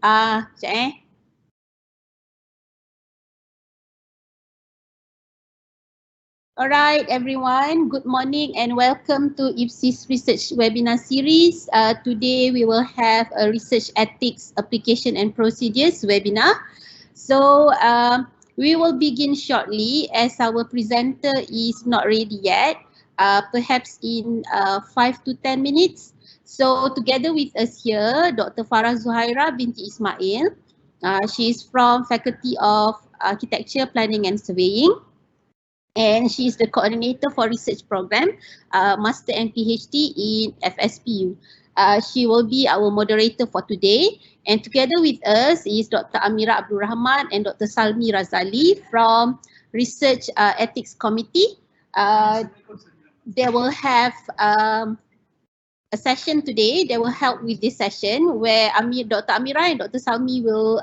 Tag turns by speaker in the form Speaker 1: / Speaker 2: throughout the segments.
Speaker 1: Sekejap Alright everyone, good morning and welcome to IPSis Research Webinar Series. Today we will have a Research Ethics Application and Procedures webinar. So we will begin shortly as our presenter is not ready yet, perhaps in 5 to 10 minutes. So together with us here, Dr. Farah Zuhaira binti Ismail. She is from Faculty of Architecture, Planning and Surveying. And she is the coordinator for research program, Master and PhD in FSPU. She will be our moderator for today. And together with us is Dr. Amira Abdul Rahman and Dr. Salmi Razali from Research Ethics Committee. They will have a session today. They will help with this session where Dr. Amira and Dr. Salmi will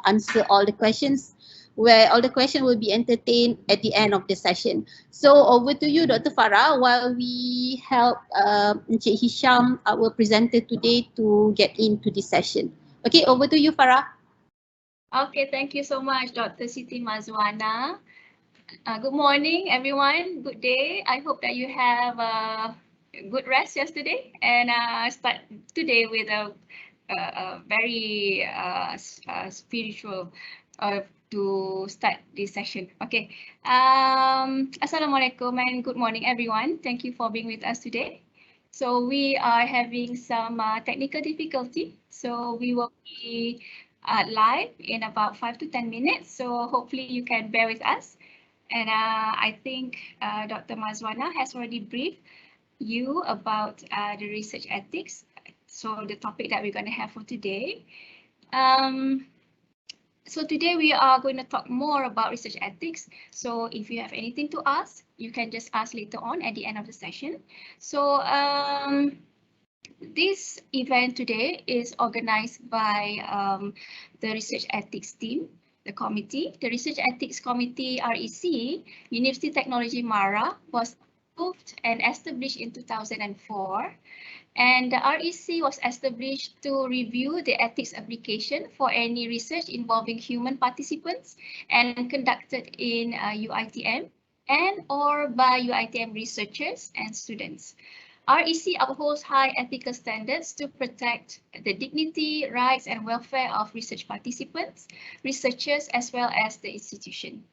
Speaker 1: answer all the questions, where all the questions will be entertained at the end of the session. So over to you, Dr. Farah, while we help Encik Hisham, our presenter today, to get into this session. Okay, over to you, Farah.
Speaker 2: Okay, thank you so much, Dr. Siti Mazwana. Good morning, everyone. Good day. I hope that you have a good rest yesterday and start today with a very spiritual to start this session. Okay. Assalamualaikum and good morning, everyone. Thank you for being with us today. So we are having some technical difficulty. So we will be live in about 5 to 10 minutes. So hopefully you can bear with us. And I think Dr. Mazwana has already briefed you about the research ethics. So the topic that we're going to have for today. So today we are going to talk more about research ethics. So if you have anything to ask, you can just ask later on at the end of the session. So this event today is organized by the research ethics team, the committee. The Research Ethics Committee, REC, University Technology Mara, was approved and established in 2004. And the REC was established to review the ethics application for any research involving human participants and conducted in Uitm and or by Uitm researchers and students. REC upholds high ethical standards to protect the dignity, rights, and welfare of research participants, researchers, as well as the institution.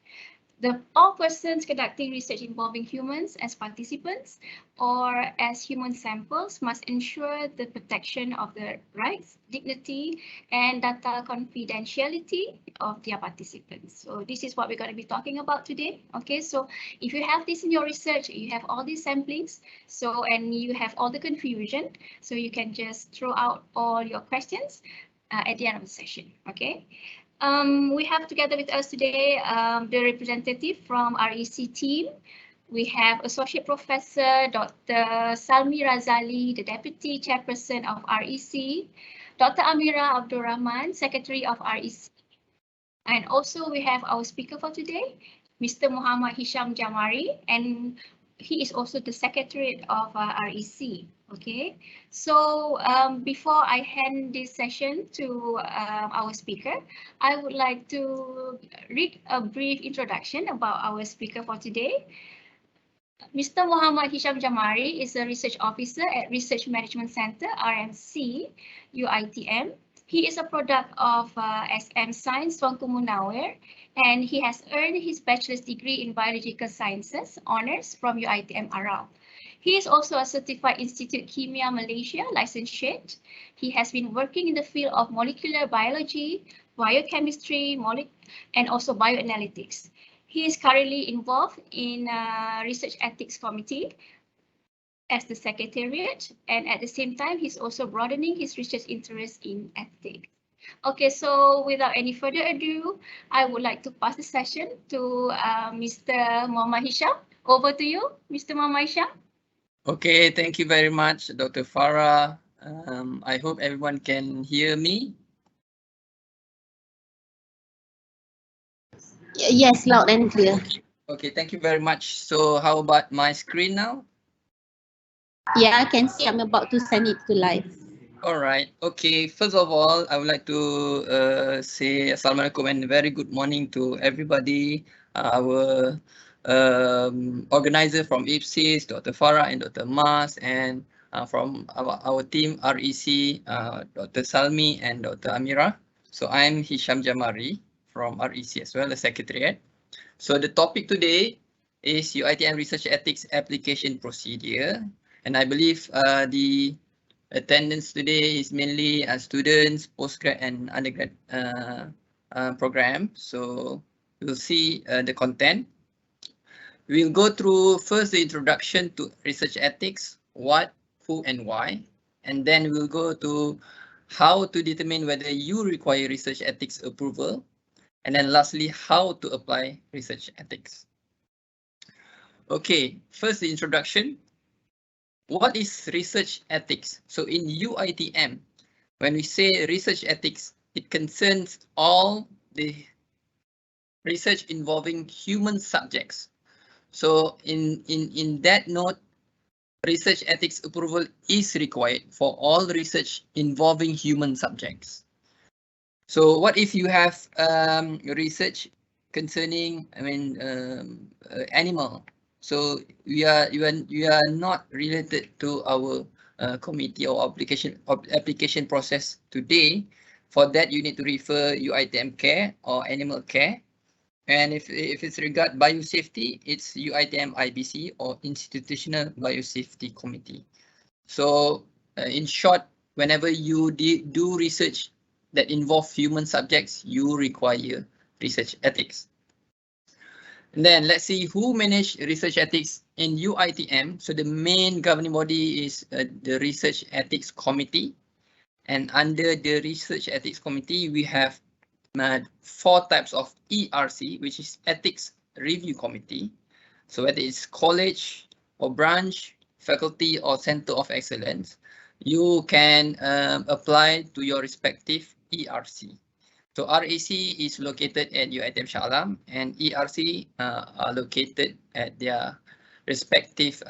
Speaker 2: All persons conducting research involving humans as participants or as human samples must ensure the protection of the rights, dignity, and data confidentiality of their participants. So this is what we're going to be talking about today. Okay, so if you have this in your research, you have all these samplings, so and you have all the confusion, so you can just throw out all your questions at the end of the session. Okay. We have together with us today the representative from REC team. We have Associate Professor Dr. Salmi Razali, the Deputy Chairperson of REC, Dr. Amira Abdul Rahman, Secretary of REC. And also we have our speaker for today, Mr. Muhammad Hisham Jamari, and he is also the Secretary of REC. Okay, so before I hand this session to our speaker, I would like to read a brief introduction about our speaker for today. Mr. Muhammad Hisham Jamari is a research officer at Research Management Center, RMC, Uitm. He is a product of SM Science, Tuanku Munawir, and he has earned his bachelor's degree in biological sciences, honors from Uitm Arau. He is also a certified Institute Kimia Malaysia licentiate. He has been working in the field of molecular biology, biochemistry, and also bioanalytics. He is currently involved in Research Ethics Committee as the Secretariat, and at the same time, he's also broadening his research interest in ethics. Okay, so without any further ado, I would like to pass the session to Mr. Muhammad Hisham. Over to you, Mr. Muhammad Hisham.
Speaker 3: Okay, thank you very much, Dr. Farah. I hope everyone can hear me.
Speaker 1: Yes, loud and clear.
Speaker 3: Okay, thank you very much. So how about my screen now?
Speaker 1: Yeah, I can see I'm about to send it to live.
Speaker 3: All right. Okay. First of all, I would like to say Assalamualaikum and very good morning to everybody. Our organizer from IPSis, Dr. Farah and Dr. Mas, and from our team REC, Dr. Salmi and Dr. Amira. So I'm Hisham Jamari from REC as well, the Secretariat. So the topic today is UITM Research Ethics Application Procedure, and I believe the attendance today is mainly students, postgrad and undergrad program. So we'll see the content. We'll go through first the introduction to research ethics, what, who and why. And then we'll go to how to determine whether you require research ethics approval. And then lastly, how to apply research ethics. Okay, first the introduction. What is research ethics? So in UITM, when we say research ethics, it concerns all the research involving human subjects. So in that note, research ethics approval is required for all research involving human subjects. So what if you have research concerning, animal? So you are not related to our committee or application process today. For that, you need to refer UITM care or animal care. And if it's regard biosafety, it's UITM IBC or Institutional Biosafety Committee. So in short, whenever you do research that involve human subjects, you require research ethics. And then let's see who manage research ethics in UITM. So the main governing body is the Research Ethics Committee. And under the Research Ethics Committee, we have 4 types of ERC, which is Ethics Review Committee. So whether it's college or branch, faculty or center of excellence, you can apply to your respective ERC. So RAC is located at UITM Shah Alam and ERC are located at their respective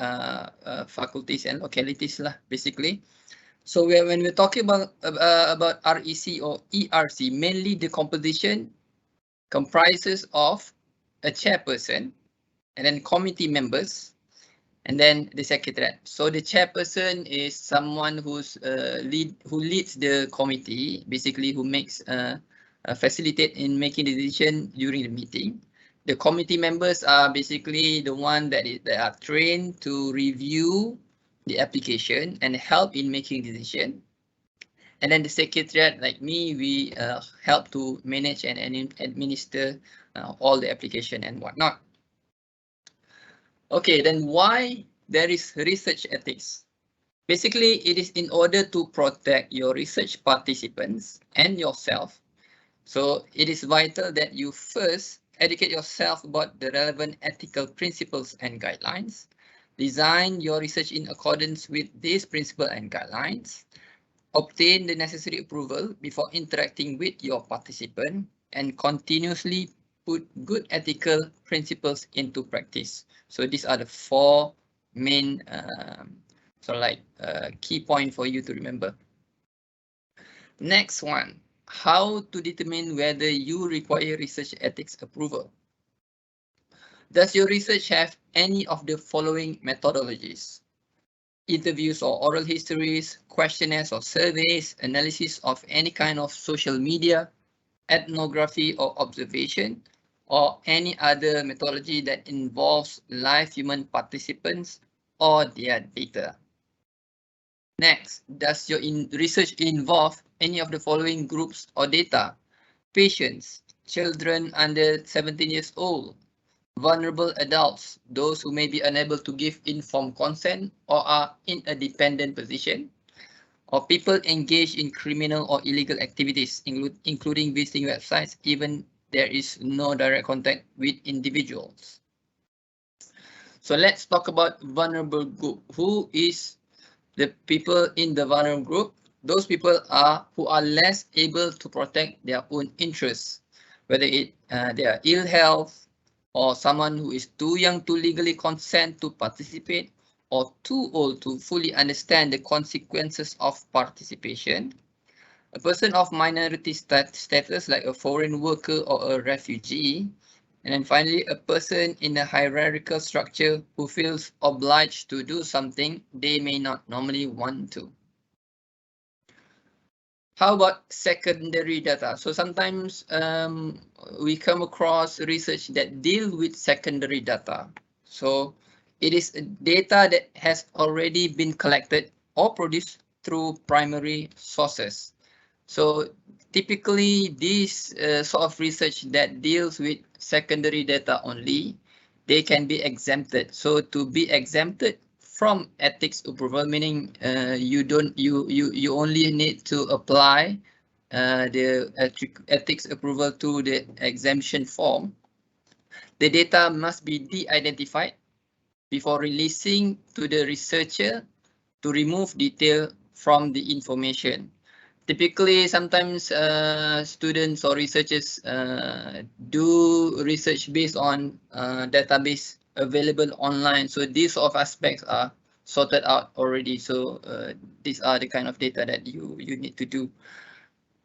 Speaker 3: faculties and localities lah, basically. So when we're talking about REC or ERC, mainly the composition comprises of a chairperson and then committee members and then the secretariat. So the chairperson is someone who leads the committee, basically who makes facilitate in making the decision during the meeting. The committee members are basically the one that are trained to review the application and help in making decision. And then the secretariat, like me, we help to manage and administer all the application and whatnot. Okay, then why there is research ethics? Basically, it is in order to protect your research participants and yourself. So it is vital that you first educate yourself about the relevant ethical principles and guidelines. Design your research in accordance with these principles and guidelines. Obtain the necessary approval before interacting with your participant and continuously put good ethical principles into practice. So these are the 4 main key point for you to remember. Next one, how to determine whether you require research ethics approval. Does your research have any of the following methodologies? Interviews or oral histories, questionnaires or surveys, analysis of any kind of social media, ethnography or observation, or any other methodology that involves live human participants or their data. Next, does your research involve any of the following groups or data? Patients, children under 17 years old, vulnerable adults, those who may be unable to give informed consent or are in a dependent position, or people engaged in criminal or illegal activities, including visiting websites, even there is no direct contact with individuals. So let's talk about vulnerable group. Who is the people in the vulnerable group? Those people who are less able to protect their own interests, whether they are ill health, or someone who is too young to legally consent to participate, or too old to fully understand the consequences of participation. A person of minority status like a foreign worker or a refugee. And then finally, a person in a hierarchical structure who feels obliged to do something they may not normally want to. How about secondary data? So sometimes we come across research that deal with secondary data. So it is data that has already been collected or produced through primary sources. So typically these sort of research that deals with secondary data only, they can be exempted. So to be exempted from ethics approval, meaning you only need to apply the ethics approval to the exemption form. The data must be de-identified before releasing to the researcher to remove detail from the information. Typically, sometimes students or researchers do research based on database available online. So these sort of aspects are sorted out already. So these are the kind of data that you need to do.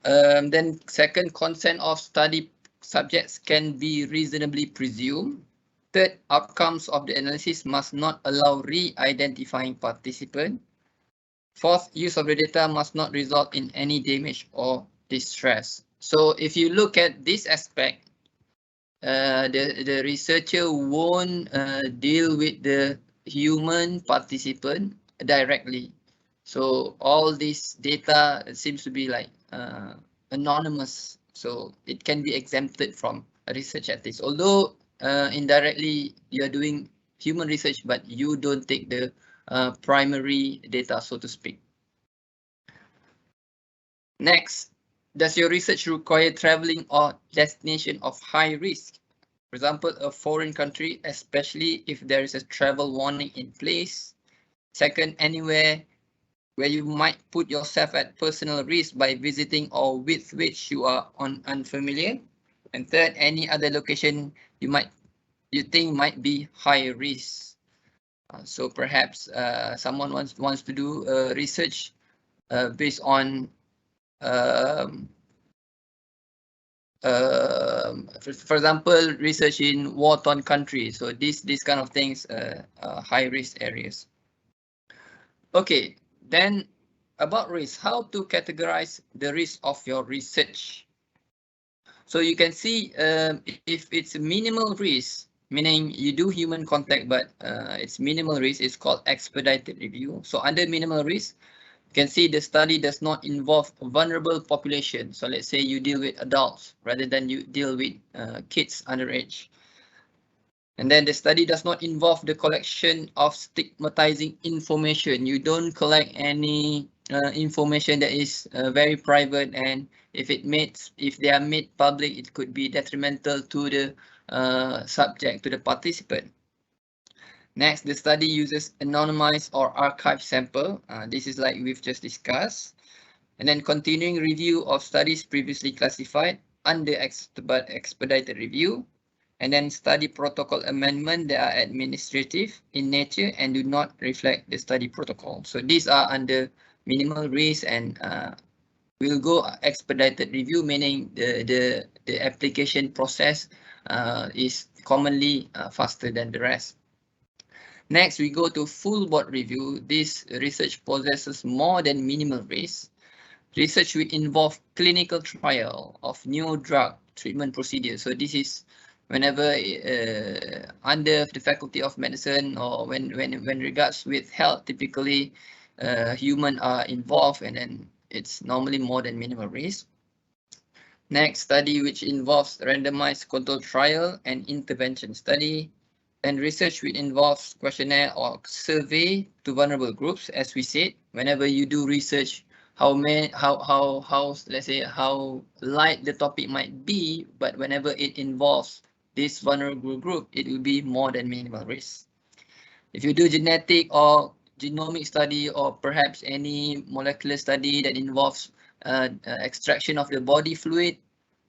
Speaker 3: Then second, consent of study subjects can be reasonably presumed. Third, outcomes of the analysis must not allow re-identifying participant. Fourth, use of the data must not result in any damage or distress. So if you look at this aspect, the researcher won't deal with the human participant directly. So all this data seems to be like anonymous. So it can be exempted from research ethics. Although indirectly you're doing human research, but you don't take the primary data, so to speak. Next, does your research require traveling or destination of high risk? For example, a foreign country, especially if there is a travel warning in place. Second, anywhere where you might put yourself at personal risk by visiting or with which you are unfamiliar. And third, any other location you think might be high risk. So perhaps someone wants to do research based on for example, research in war-torn countries. So these kind of things are high risk areas. Okay, then about risk, how to categorize the risk of your research. So you can see if it's minimal risk, meaning you do human contact, but it's minimal risk, it's called expedited review. So under minimal risk, you can see the study does not involve vulnerable population. So let's say you deal with adults rather than you deal with kids underage. And then the study does not involve the collection of stigmatizing information. You don't collect any information that is very private, and if they are made public, it could be detrimental to the subject, to the participant. Next, the study uses anonymized or archived sample. This is like we've just discussed. And then continuing review of studies previously classified under expedited review. And then study protocol amendment that are administrative in nature and do not reflect the study protocol. So these are under minimal risk, and we'll go expedited review, meaning the application process is commonly faster than the rest. Next, we go to full board review. This research possesses more than minimal risk. Research will involve clinical trial of new drug treatment procedures. So this is whenever under the Faculty of Medicine, or when regards with health, typically human are involved, and then it's normally more than minimal risk. Next, study which involves randomized controlled trial and intervention study. And research which involves questionnaire or survey to vulnerable groups. As we said, whenever you do research, let's say how light the topic might be, but whenever it involves this vulnerable group, it will be more than minimal risk. If you do genetic or genomic study, or perhaps any molecular study that involves extraction of the body fluid,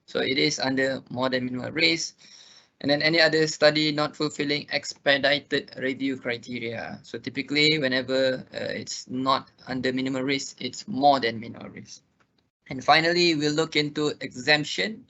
Speaker 3: so it is under more than minimal risk. And then any other study not fulfilling expedited review criteria. So typically, whenever it's not under minimal risk, it's more than minimal risk. And finally, we'll look into exemption.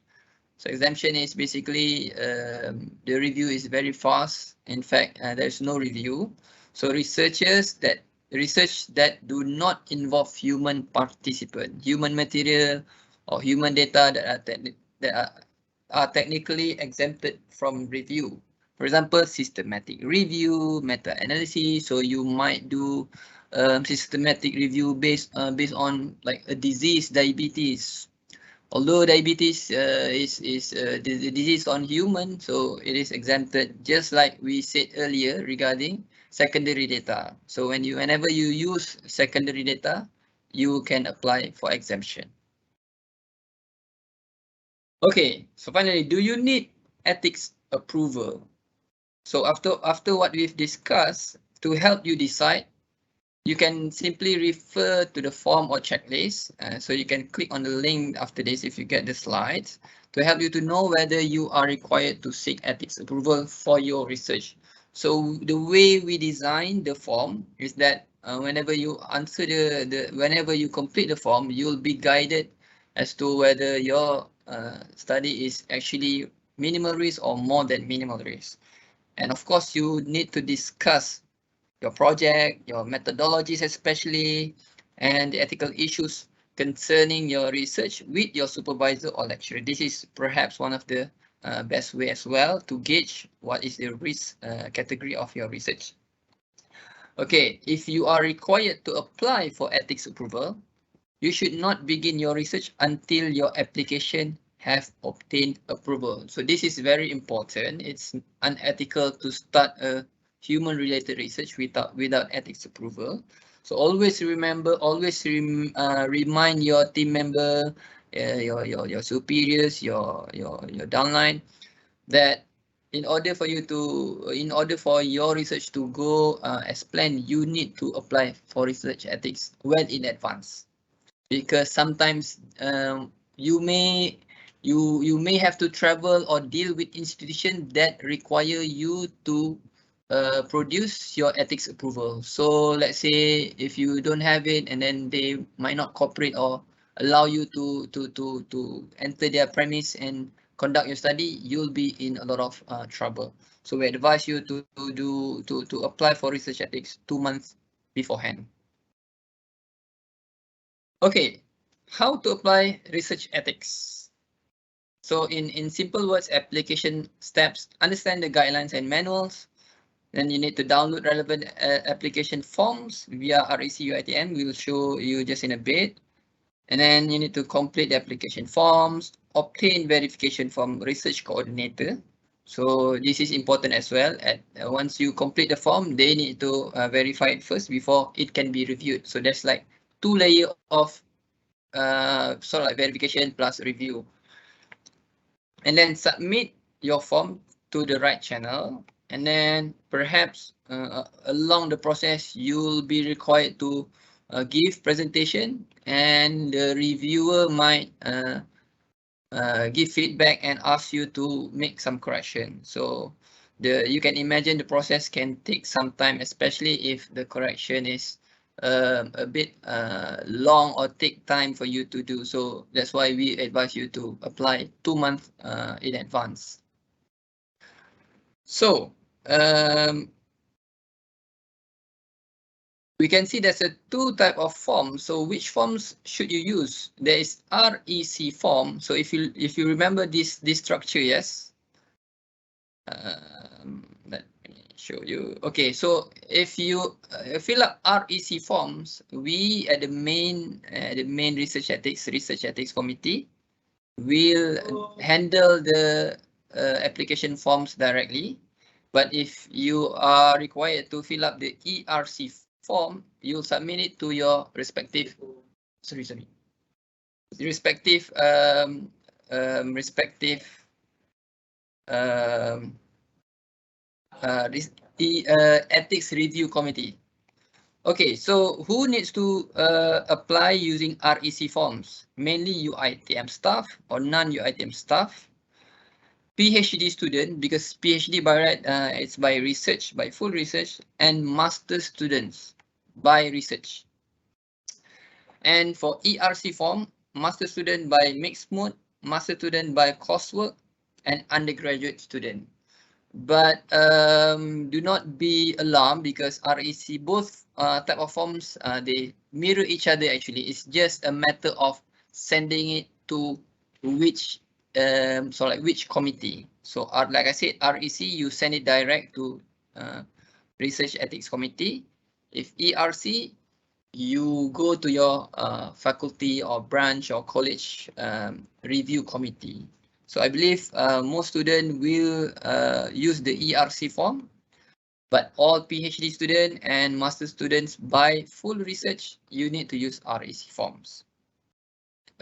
Speaker 3: So exemption is basically the review is very fast. In fact, there's no review. So research that do not involve human participant, human material, or human data that are technically exempted from review. For example, systematic review, meta-analysis. So you might do systematic review based on like a disease, diabetes. Although diabetes is the disease on human, so it is exempted, just like we said earlier regarding secondary data. So whenever you use secondary data, you can apply for exemption. Okay, so finally, do you need ethics approval? So after what we've discussed, to help you decide, you can simply refer to the form or checklist. So you can click on the link after this if you get the slides to help you to know whether you are required to seek ethics approval for your research. So the way we design the form is that whenever you answer whenever you complete the form, you'll be guided as to whether your study is actually minimal risk or more than minimal risk. And of course, you need to discuss your project, your methodologies especially, and the ethical issues concerning your research with your supervisor or lecturer. This is perhaps one of the best way as well to gauge what is the risk category of your research. Okay, if you are required to apply for ethics approval, you should not begin your research until your application have obtained approval. So this is very important. It's unethical to start a human-related research without ethics approval. So always remember, remind your team member, your superiors, your downline, that in order for your research to go as planned, you need to apply for research ethics well in advance. Because sometimes you may have to travel or deal with institutions that require you to produce your ethics approval. So let's say if you don't have it, and then they might not cooperate or allow you to enter their premise and conduct your study, you'll be in a lot of trouble. So we advise you to apply for research ethics 2 months beforehand. Okay, how to apply research ethics? So in simple words, application steps: understand the guidelines and manuals. Then you need to download relevant application forms via REC Uitm. We will show you just in a bit. And then you need to complete the application forms, obtain verification from research coordinator. So this is important as well. Once you complete the form, they need to verify it first before it can be reviewed. So there's like 2 layers of sort of like verification plus review. And then submit your form to the right channel. And then perhaps along the process, you'll be required to give presentation, and the reviewer might give feedback and ask you to make some correction. So you can imagine the process can take some time, especially if the correction is a bit long or take time for you to do. So that's why we advise you to apply 2 months in advance. So we can see there's a 2 type of forms. So which forms should you use? There is REC form. So if you remember this structure, yes. Let me show you. Okay, so if you fill up REC forms, we at the main research ethics committee will handle the application forms directly. But if you are required to fill up the ERC form, you'll submit it to your respective ethics review committee. Okay, so who needs to apply using REC forms? Mainly Uitm staff or non-Uitm staff. PhD student, because PhD by right, it's by research, by full research, and master students by research. And for ERC form, master student by mixed mode, master student by coursework, and undergraduate student. But do not be alarmed, because REC, both type of forms, they mirror each other actually. It's just a matter of sending it to which which committee. So like I said, REC, you send it direct to Research Ethics Committee. If ERC, you go to your faculty or branch or college review committee. So I believe most students will use the ERC form, but all PhD students and master students by full research, you need to use REC forms.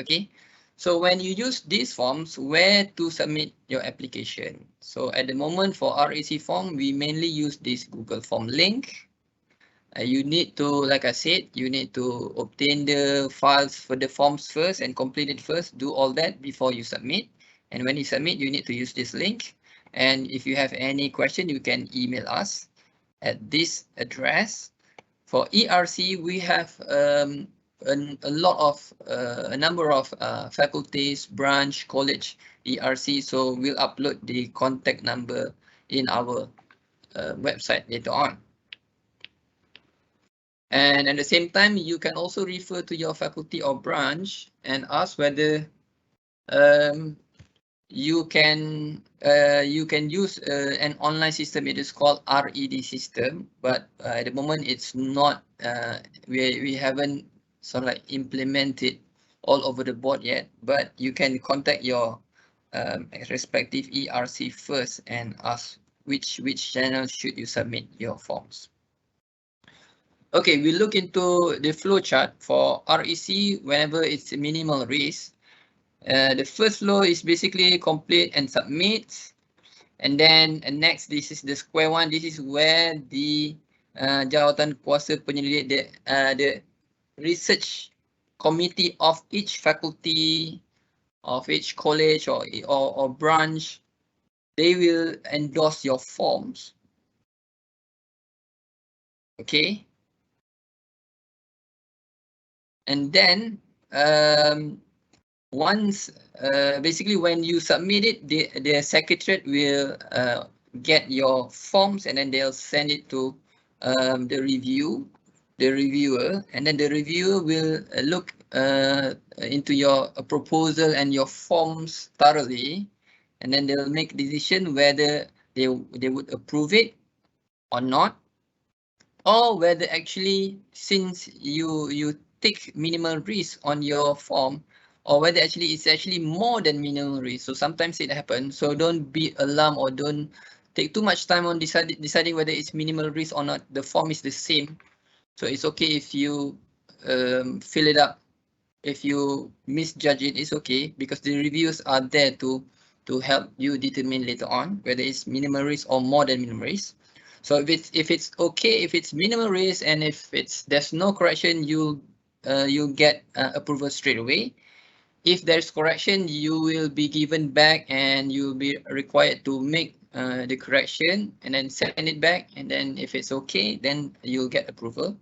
Speaker 3: Okay, so when you use these forms, where to submit your application? So at the moment for REC form, we mainly use this Google Form link. You need to, like I said, you need to obtain the files for the forms first and complete it first. Do all that before you submit. And when you submit, you need to use this link. And if you have any question, you can email us at this address. For ERC, we have a number of faculties, branch, college, ERC. So we'll upload the contact number in our website later on. And at the same time, you can also refer to your faculty or branch and ask whether you can use an online system. It is called RED system, but at the moment it's not. We haven't sort of like implemented all over the board yet. But you can contact your respective ERC first and ask which channel should you submit your forms. Okay, we look into the flow chart for REC whenever it's minimal risk. The first flow is basically complete and submit. And then next, this is the square one. This is where the jawatan kuasa penyelidik, the research committee of each faculty, of each college or branch, they will endorse your forms. Okay. And then once basically when you submit it, the secretariat will get your forms, and then they'll send it to the reviewer, and then the reviewer will look into your proposal and your forms thoroughly, and then they'll make decision whether they would approve it or not, or whether actually, since you take minimal risk on your form, or whether actually it's actually more than minimal risk. So sometimes it happens. So don't be alarmed or don't take too much time on deciding whether it's minimal risk or not. The form is the same. So it's okay if you fill it up. If you misjudge it, it's okay, because the reviews are there to help you determine later on whether it's minimal risk or more than minimal risk. So if it's okay, if it's minimal risk, and if there's no correction, you'll get approval straight away. If there's correction, you will be given back and you'll be required to make the correction and then send it back. And then if it's okay, then you'll get approval.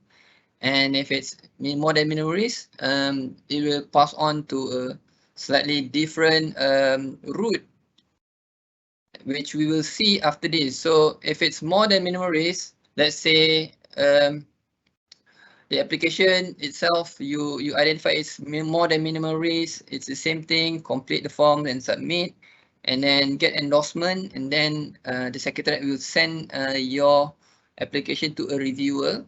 Speaker 3: And if it's more than minimal risk, it will pass on to a slightly different route, which we will see after this. So if it's more than minimal risk, let's say the application itself, you identify it's more than minimal risk, it's the same thing, complete the form and submit, and then get endorsement, and then the secretariat will send your application to a reviewer,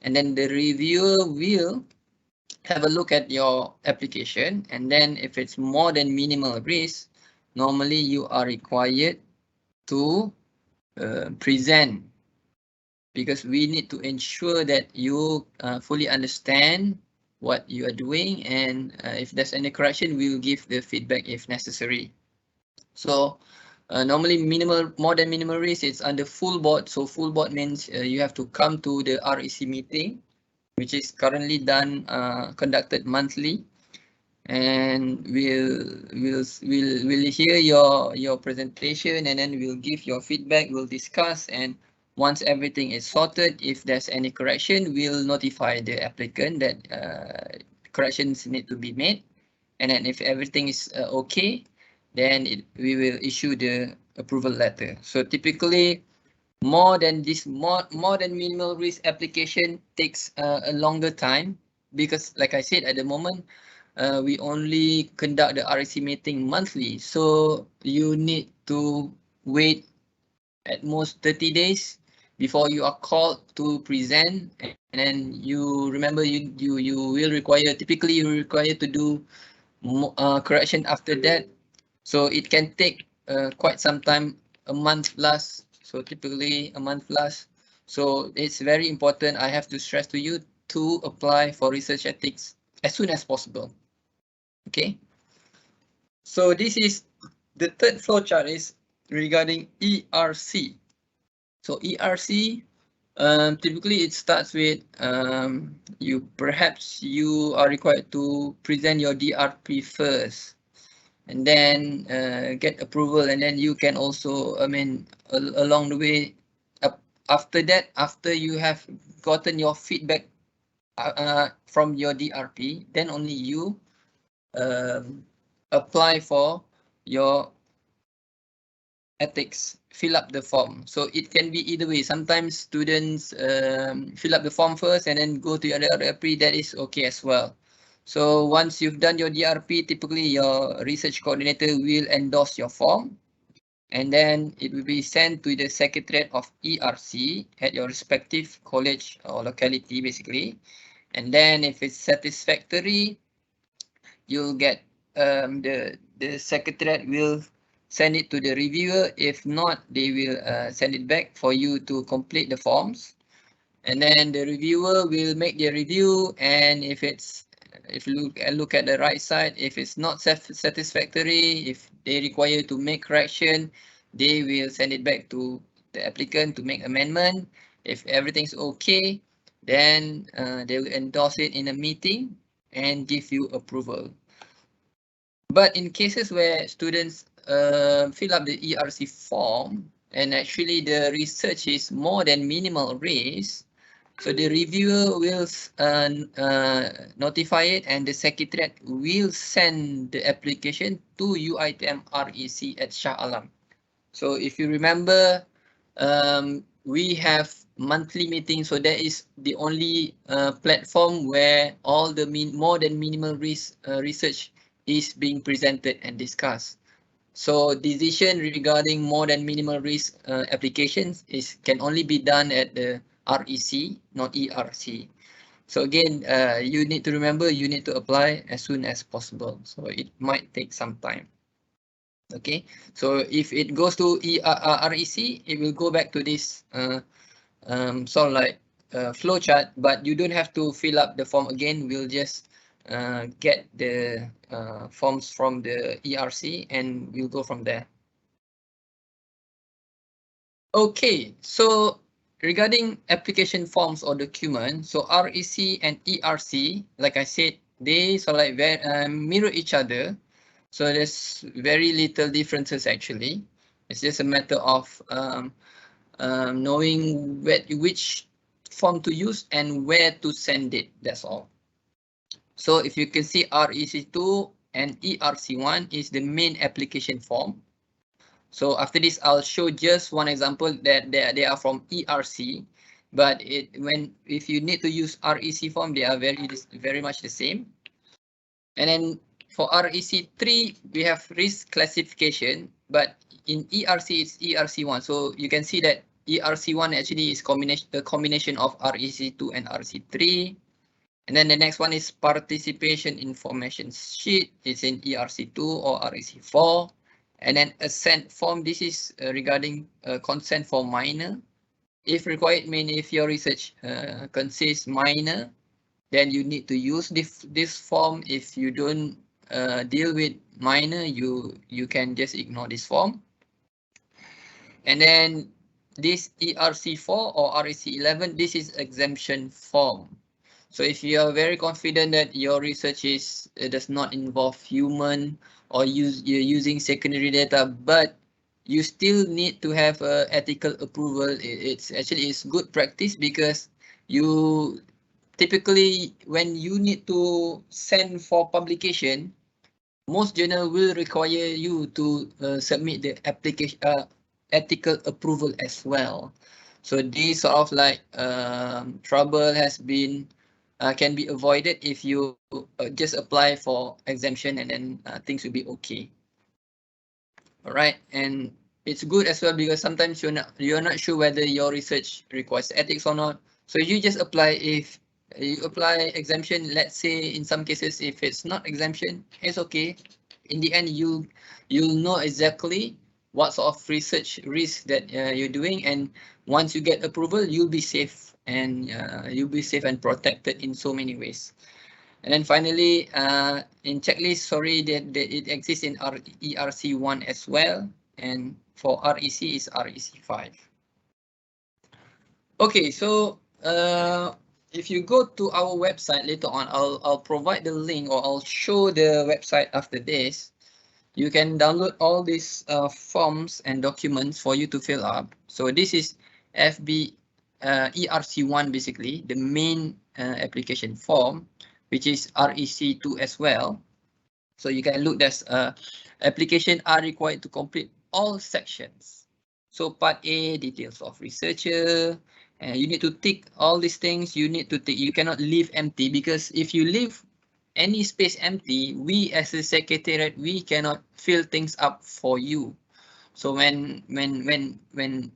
Speaker 3: and then the reviewer will have a look at your application, and then if it's more than minimal risk, normally you are required to present, because we need to ensure that you fully understand what you are doing, and if there's any correction, we will give the feedback if necessary. So normally more than minimal risk, it's under full board. So full board means you have to come to the REC meeting, which is currently conducted monthly. and we'll hear your presentation, and then we'll give your feedback, we'll discuss, and once everything is sorted, if there's any correction, we'll notify the applicant that corrections need to be made. And then if everything is okay, then we will issue the approval letter. So typically, more than minimal risk application takes a longer time, because like I said, at the moment, we only conduct the REC meeting monthly. So you need to wait at most 30 days before you are called to present. And then you remember you will require, typically you require to do correction after that. So it can take quite some time, a month plus. So typically a month plus. So it's very important, I have to stress to you, to apply for research ethics as soon as possible. Okay. So this is the third flowchart is regarding ERC. So ERC, typically it starts with perhaps you are required to present your DRP first, and then get approval, and then you can also, along the way, after that, after you have gotten your feedback from your DRP, then only you apply for your ethics, fill up the form. So it can be either way. Sometimes students fill up the form first and then go to your DRP, that is okay as well. So once you've done your DRP, typically your research coordinator will endorse your form, and then it will be sent to the Secretariat of ERC at your respective college or locality, basically. And then if it's satisfactory, you'll get the Secretariat will send it to the reviewer. If not, they will send it back for you to complete the forms. And then the reviewer will make their review, and if you look at the right side, if it's not satisfactory, if they require to make correction, they will send it back to the applicant to make amendment. If everything's okay, then they will endorse it in a meeting and give you approval. But in cases where students fill up the ERC form and actually the research is more than minimal risk, so the reviewer will notify it, and the Secretariat will send the application to Uitm REC at Shah Alam. So if you remember, we have monthly meetings, so that is the only platform where all the more than minimal risk research is being presented and discussed. So decision regarding more than minimal risk applications can only be done at the REC, not ERC. So again, you need to remember, you need to apply as soon as possible. So it might take some time. Okay, so if it goes to REC, it will go back to this sort of like flow chart, but you don't have to fill up the form again. We'll just get the forms from the ERC and we'll go from there. Okay, so regarding application forms or documents, so REC and ERC, like I said, they sort of like mirror each other. So there's very little differences actually. It's just a matter of knowing which form to use and where to send it, that's all. So if you can see, REC2 and ERC1 is the main application form. So after this, I'll show just one example that they are from ERC, but if you need to use REC form, they are very much the same. And then for REC3, we have risk classification, but in ERC, it's ERC1. So you can see that ERC1 actually is a combination of REC2 and REC3. And then the next one is participation information sheet. It's in ERC2 or REC4. And then assent form, this is regarding consent for minor. If required, if your research consists minor, then you need to use this form. If you don't deal with minor, you can just ignore this form. And then this ERC4 or REC11, this is exemption form. So if you are very confident that your research does not involve human or you're using secondary data, but you still need to have ethical approval, it's good practice, because you typically, when you need to send for publication, most journal will require you to submit the application ethical approval as well. So this sort of like trouble can be avoided if you just apply for exemption, and then things will be okay. All right, and it's good as well because sometimes you're not sure whether your research requires ethics or not. So you just apply. If you apply exemption, let's say in some cases if it's not exemption, it's okay. In the end, you'll know exactly what sort of research risk that you're doing, and once you get approval, you'll be safe, and protected in so many ways. And then finally, in checklist, sorry that it exists in ERC1 as well, and for REC is REC5. Okay, so if you go to our website later on, I'll provide the link, or I'll show the website after this. You can download all these forms and documents for you to fill up. So this is FB ERC1, basically the main application form, which is REC2 as well. So you can look, there's application are required to complete all sections. So part A, details of researcher, and you need to tick all these things. You need to tick, you cannot leave empty, because if you leave any space empty, we as a secretariat, we cannot fill things up for you. So when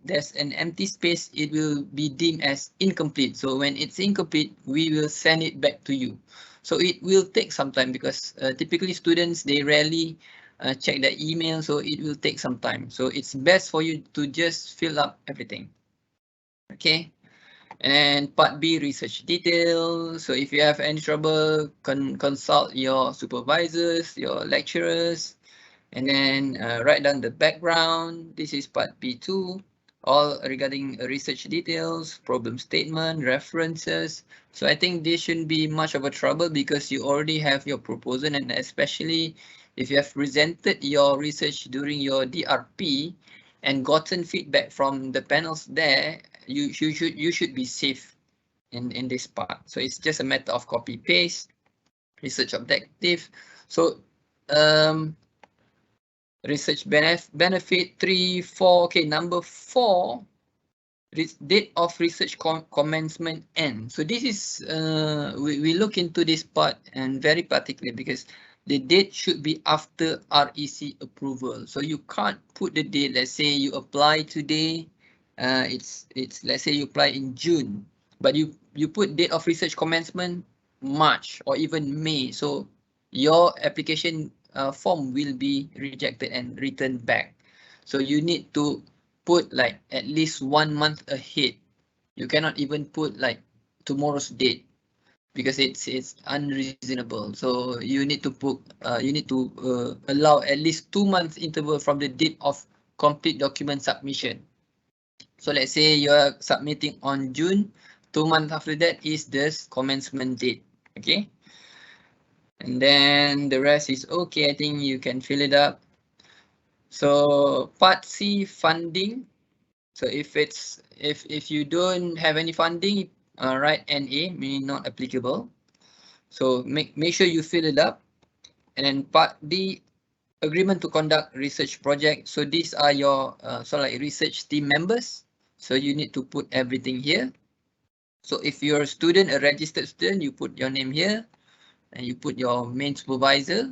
Speaker 3: there's an empty space, it will be deemed as incomplete. So when it's incomplete, we will send it back to you. So it will take some time, because typically students, they rarely check their email, so it will take some time. So it's best for you to just fill up everything. Okay. And part B, research details. So if you have any trouble, consult your supervisors, your lecturers, and then write down the background. This is part B2, all regarding research details, problem statement, references. So I think this shouldn't be much of a trouble, because you already have your proposal, and especially if you have presented your research during your DRP and gotten feedback from the panels there, you should be safe in this part. So it's just a matter of copy paste, research objective. So research benefit 3, 4. Okay, number 4, date of research commencement end. So this is we look into this part, and very particularly, because the date should be after REC approval. So you can't put the date. Let's say you apply today. It's let's say you apply in June, but you put date of research commencement March or even May. So your application form will be rejected and returned back. So you need to put like at least 1 month ahead. You cannot even put like tomorrow's date, because it's unreasonable. So you need to put allow at least 2 months interval from the date of complete document submission. So let's say you are submitting on June, 2 months after that is the commencement date. Okay. And then the rest is okay. I think you can fill it up. So part C, funding. So if you don't have any funding, write NA, meaning not applicable. So make sure you fill it up. And then part D, agreement to conduct research project. So these are your like research team members. So you need to put everything here. So if you're a student, a registered student, you put your name here, and you put your main supervisor.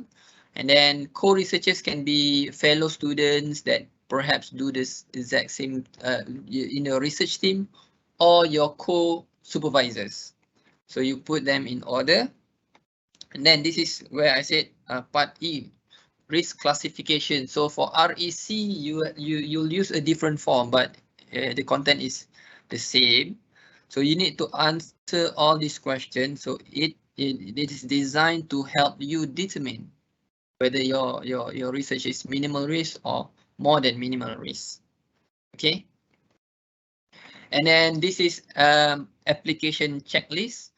Speaker 3: And then co-researchers can be fellow students that perhaps do this exact same in your research team, or your co-supervisors. So you put them in order. And then this is where I said part E, risk classification. So for REC, you'll use a different form, but the content is the same. So you need to answer all these questions. So it is designed to help you determine whether your research is minimal risk or more than minimal risk. Okay. And then this is application checklist.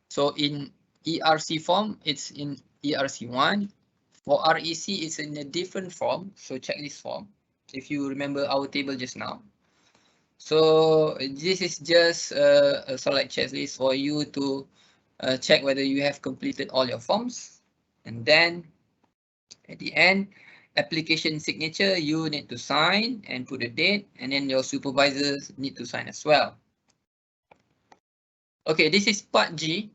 Speaker 3: So in ERC form, it's in ERC1. For REC, it's in a different form, so checklist form, if you remember our table just now. So this is just a sort of like checklist for you to check whether you have completed all your forms. And then at the end, application signature, you need to sign and put a date, and then your supervisors need to sign as well. Okay, this is part G.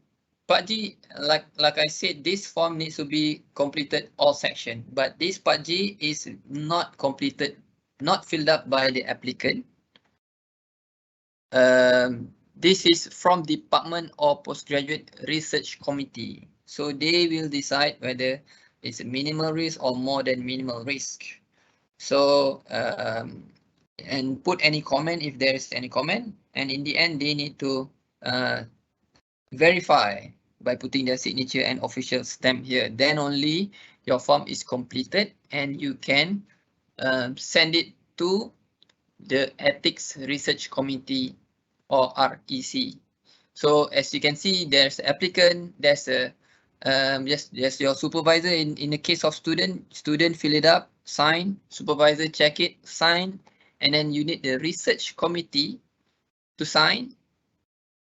Speaker 3: Part G, like I said, this form needs to be completed all section, but this part G is not completed, not filled up by the applicant. This is from department or postgraduate research committee. So they will decide whether it's a minimal risk or more than minimal risk. So, and put any comment if there is any comment. And in the end, they need to verify by putting their signature and official stamp here. Then only your form is completed and you can send it to the Ethics Research Committee or REC. So as you can see, there's applicant, there's a there's your supervisor. In the case of student fill it up, sign, supervisor check it, sign, and then you need the research committee to sign.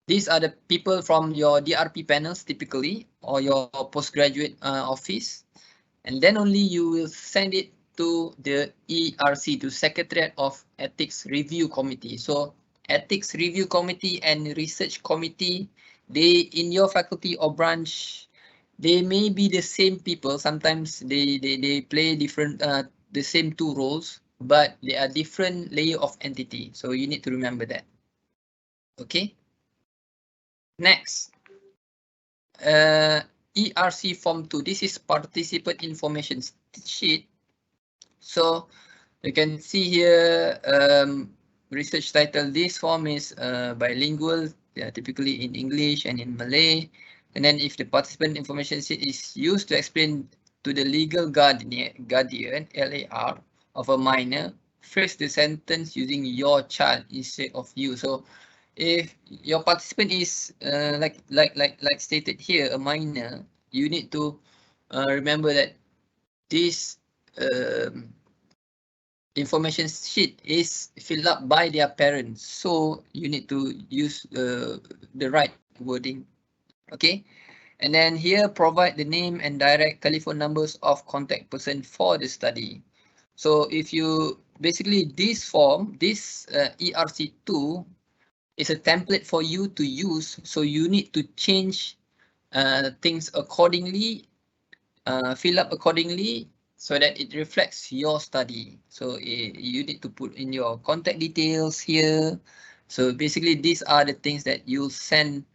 Speaker 3: These are the people from your DRP panels typically, or your postgraduate office, and then only you will send it to the ERC, to Secretariat of Ethics Review Committee. So Ethics Review Committee and Research Committee, they in your faculty or branch, they may be the same people. Sometimes they play different the same two roles, but they are different layer of entity. So you need to remember that. Okay. Next, ERC Form 2. This is participant information sheet. So you can see here, research title. This form is bilingual, typically in English and in Malay. And then if the participant information sheet is used to explain to the legal guardian, LAR, of a minor, phrase the sentence using your child instead of you. So if your participant is like stated here, a minor, you need to remember that this information sheet is filled up by their parents, so you need to use the right wording. Okay, and then here provide the name and direct telephone numbers of contact person for the study. So if you basically this form, this ERC2 is a template for you to use, so you need to change things accordingly, fill up accordingly, so that it reflects your study. So you need to put in your contact details here. So basically these are the things that you'll send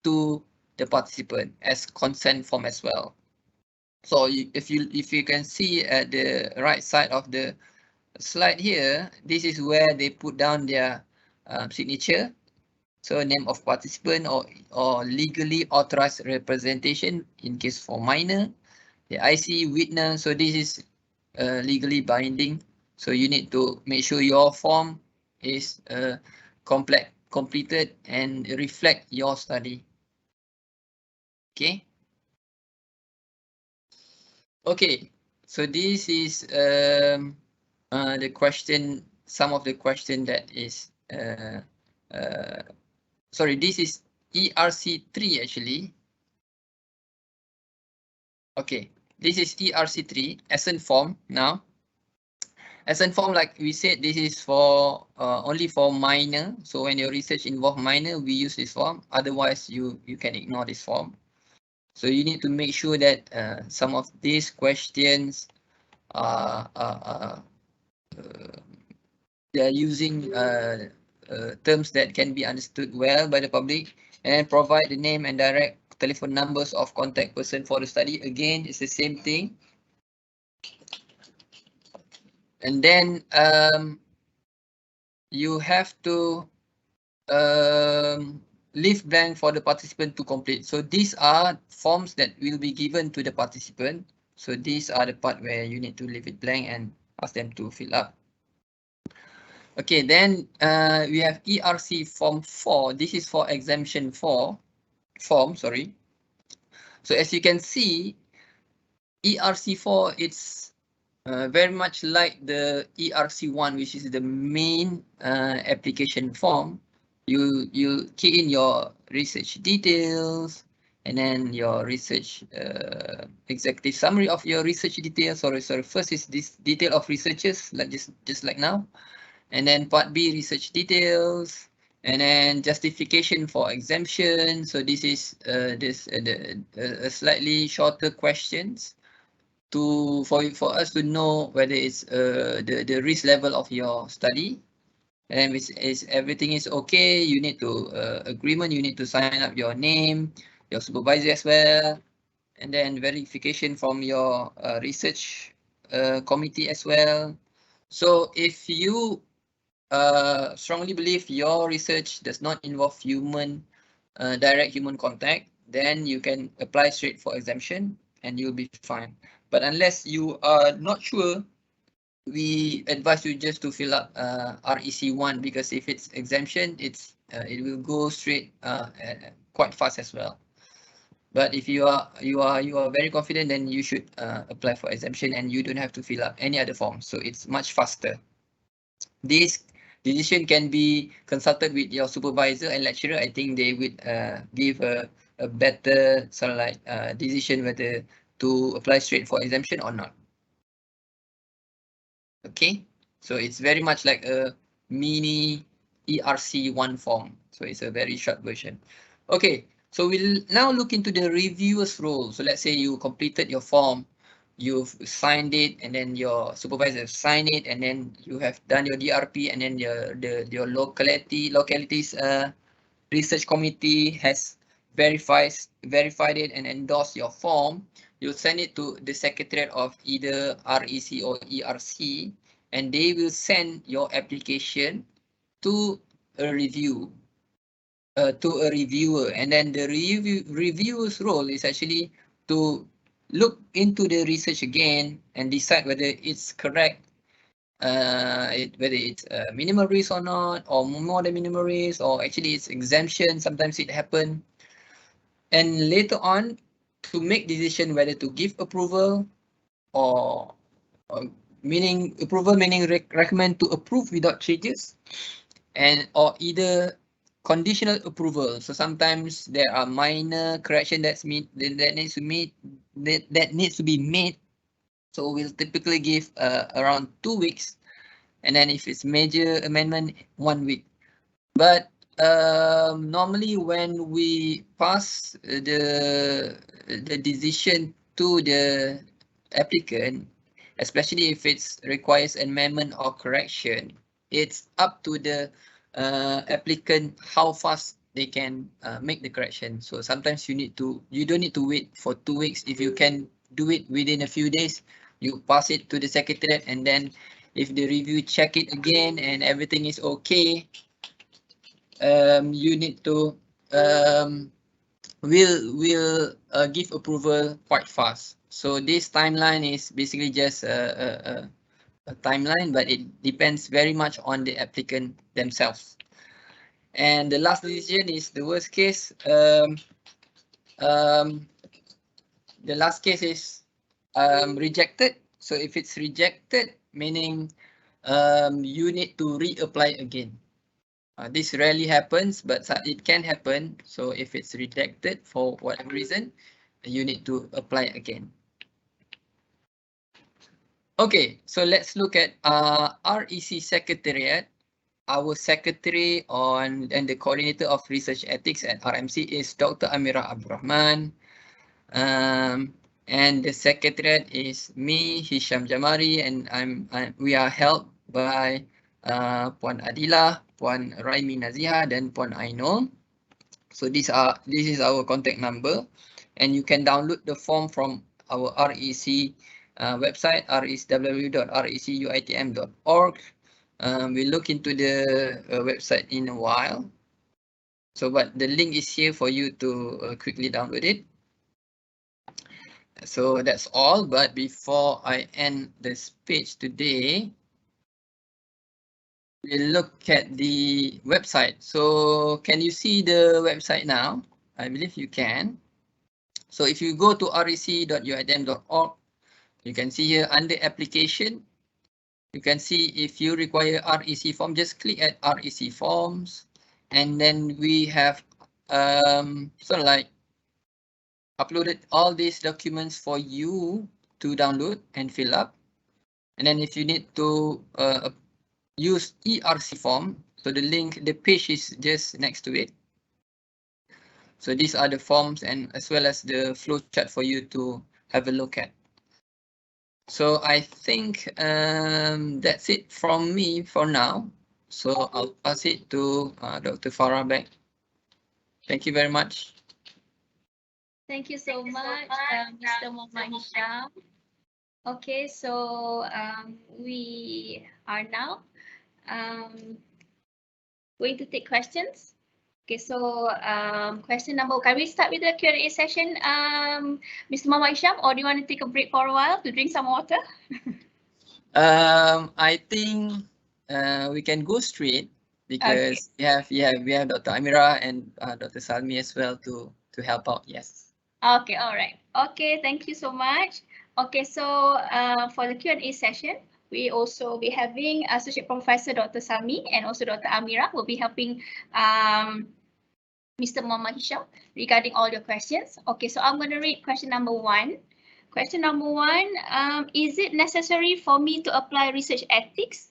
Speaker 3: to the participant as consent form as well. So if you can see at the right side of the slide here, this is where they put down their signature. So name of participant or legally authorized representation in case for minor, the IC witness. So this is legally binding. So you need to make sure your form is completed and reflect your study. Okay. Okay. So this is the question. Some of the question that is sorry, this is ERC3 actually. Okay, this is ERC3 Essence Form now. Essence Form, like we said, this is for only for minor. So when your research involve minor, we use this form. Otherwise, you can ignore this form. So you need to make sure that some of these questions they are using terms that can be understood well by the public, and provide the name and direct telephone numbers of contact person for the study. Again, it's the same thing. And then you have to leave blank for the participant to complete. So these are forms that will be given to the participant. So these are the part where you need to leave it blank and ask them to fill up. Okay, then we have ERC Form 4. This is for Exemption 4 form, sorry. So as you can see, ERC4, it's very much like the ERC1, which is the main application form. You key in your research details, and then your research executive summary of your research details. Sorry. First is this detail of researchers, like just like now, and then part B, research details, and then justification for exemption. So this is a slightly shorter questions for us to know whether it's the risk level of your study. And if everything is okay, you need to agreement, you need to sign up your name, your supervisor as well, and then verification from your research committee as well. So if you strongly believe your research does not involve direct human contact, then you can apply straight for exemption and you'll be fine. But unless you are not sure, we advise you just to fill up REC1, because if it's exemption, it will go straight quite fast as well. But if you are very confident, then you should apply for exemption and you don't have to fill up any other form. So it's much faster. This decision can be consulted with your supervisor and lecturer. I think they would give a better sort of like decision whether to apply straight for exemption or not. Okay, so it's very much like a mini ERC1 form. So it's a very short version. Okay, so we'll now look into the reviewer's role. So let's say you completed your form, you've signed it, and then your supervisor signed it, and then you have done your DRP, and then your localities research committee has verified it and endorsed your form. You send it to the secretariat of either REC or ERC, and they will send your application to a reviewer, and then the reviewer's role is actually to look into the research again and decide whether it's correct, whether it's minimal risk or not, or more than minimal risk, or actually it's exemption. Sometimes it happens. And later on, to make decision whether to give approval or meaning recommend to approve without changes, and or either conditional approval. So sometimes there are minor correction that needs to be made. So we'll typically give around 2 weeks, and then if it's major amendment, 1 week. But normally when we pass the decision to the applicant, especially if it requires amendment or correction, it's up to the applicant how fast they can make the correction. So sometimes you don't need to wait for 2 weeks. If you can do it within a few days, you pass it to the secretariat, and then if the review check it again and everything is okay, you need to will give approval quite fast. So this timeline is basically just a timeline, but it depends very much on the applicant themselves. And the last decision is the worst case. The last case is rejected. So if it's rejected, meaning you need to reapply again. This rarely happens, but it can happen. So if it's rejected for whatever reason, you need to apply again. Okay, so let's look at REC Secretariat. Our secretary and the coordinator of research ethics at RMC is Dr. Amira Abdurrahman. And the secretariat is me, Hisham Jamari, and we are helped by Puan Adila, Puan Raimi Naziha, dan Puan Ainul. So this is our contact number, and you can download the form from our REC website, www.rec.uitm.org. We'll look into the website in a while. So, but the link is here for you to quickly download it. So that's all. But before I end this page today, we'll look at the website. So can you see the website now? I believe you can. So if you go to rec.uitm.org, you can see here under application, you can see if you require REC form, just click at REC forms, and then we have sort of like uploaded all these documents for you to download and fill up. And then if you need to use ERC form, so the link, the page is just next to it. So these are the forms and as well as the flow chart for you to have a look at. So I think that's it from me for now. So I'll pass it to Dr. Farah back. Thank you very much.
Speaker 2: Thank you so much, Mr. Muhammad Hisham. Okay, so we are now going to take questions. Okay, so question number, can we start with the Q&A session, Mr. Muhammad Hisham, or do you want to take a break for a while to drink some water?
Speaker 3: I think we can go straight because okay. we have Dr. Amira and Dr. Salmi as well to help out. Yes.
Speaker 2: Okay, all right. Okay, thank you so much. Okay, so for the Q&A session, we also be having Associate Professor Dr. Salmi and also Dr. Amira will be helping Mr. Muhammad Hisham regarding all your questions. Okay, so I'm going to read question number 1. Question number 1, is it necessary for me to apply research ethics?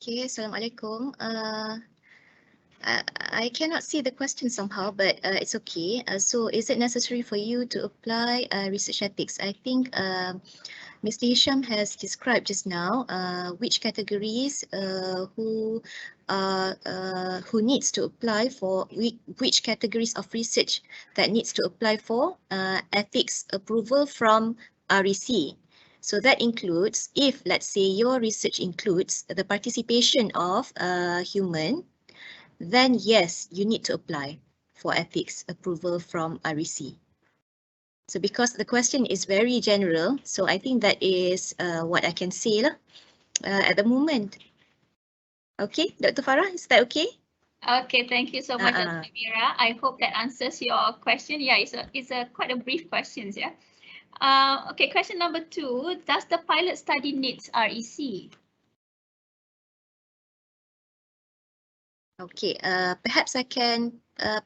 Speaker 4: Okay, Assalamualaikum. I cannot see the question somehow, but it's okay. So is it necessary for you to apply research ethics? I think Mr. Hisham has described just now which categories who needs to apply for which categories of research that needs to apply for ethics approval from REC. So that includes, if let's say your research includes the participation of a human, then yes, you need to apply for ethics approval from REC. So because the question is very general, so I think that is what I can say at the moment. Okay, Dr. Farah, is that okay?
Speaker 2: Okay, thank you so much, Dr. Amira. I hope that answers your question. Yeah, it's a quite a brief question, yeah. Okay, question number 2, does the pilot study needs REC?
Speaker 4: Okay, perhaps I can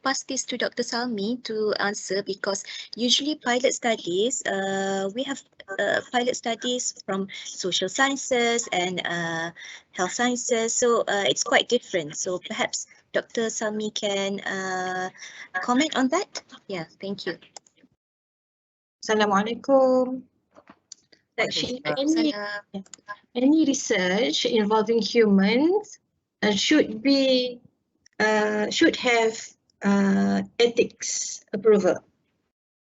Speaker 4: pass this to Dr. Salmi to answer, because usually pilot studies, we have pilot studies from social sciences and health sciences, so it's quite different. So perhaps Dr. Salmi can comment on that. Yeah, thank you.
Speaker 5: Assalamualaikum. Actually, any research involving humans should have ethics approval.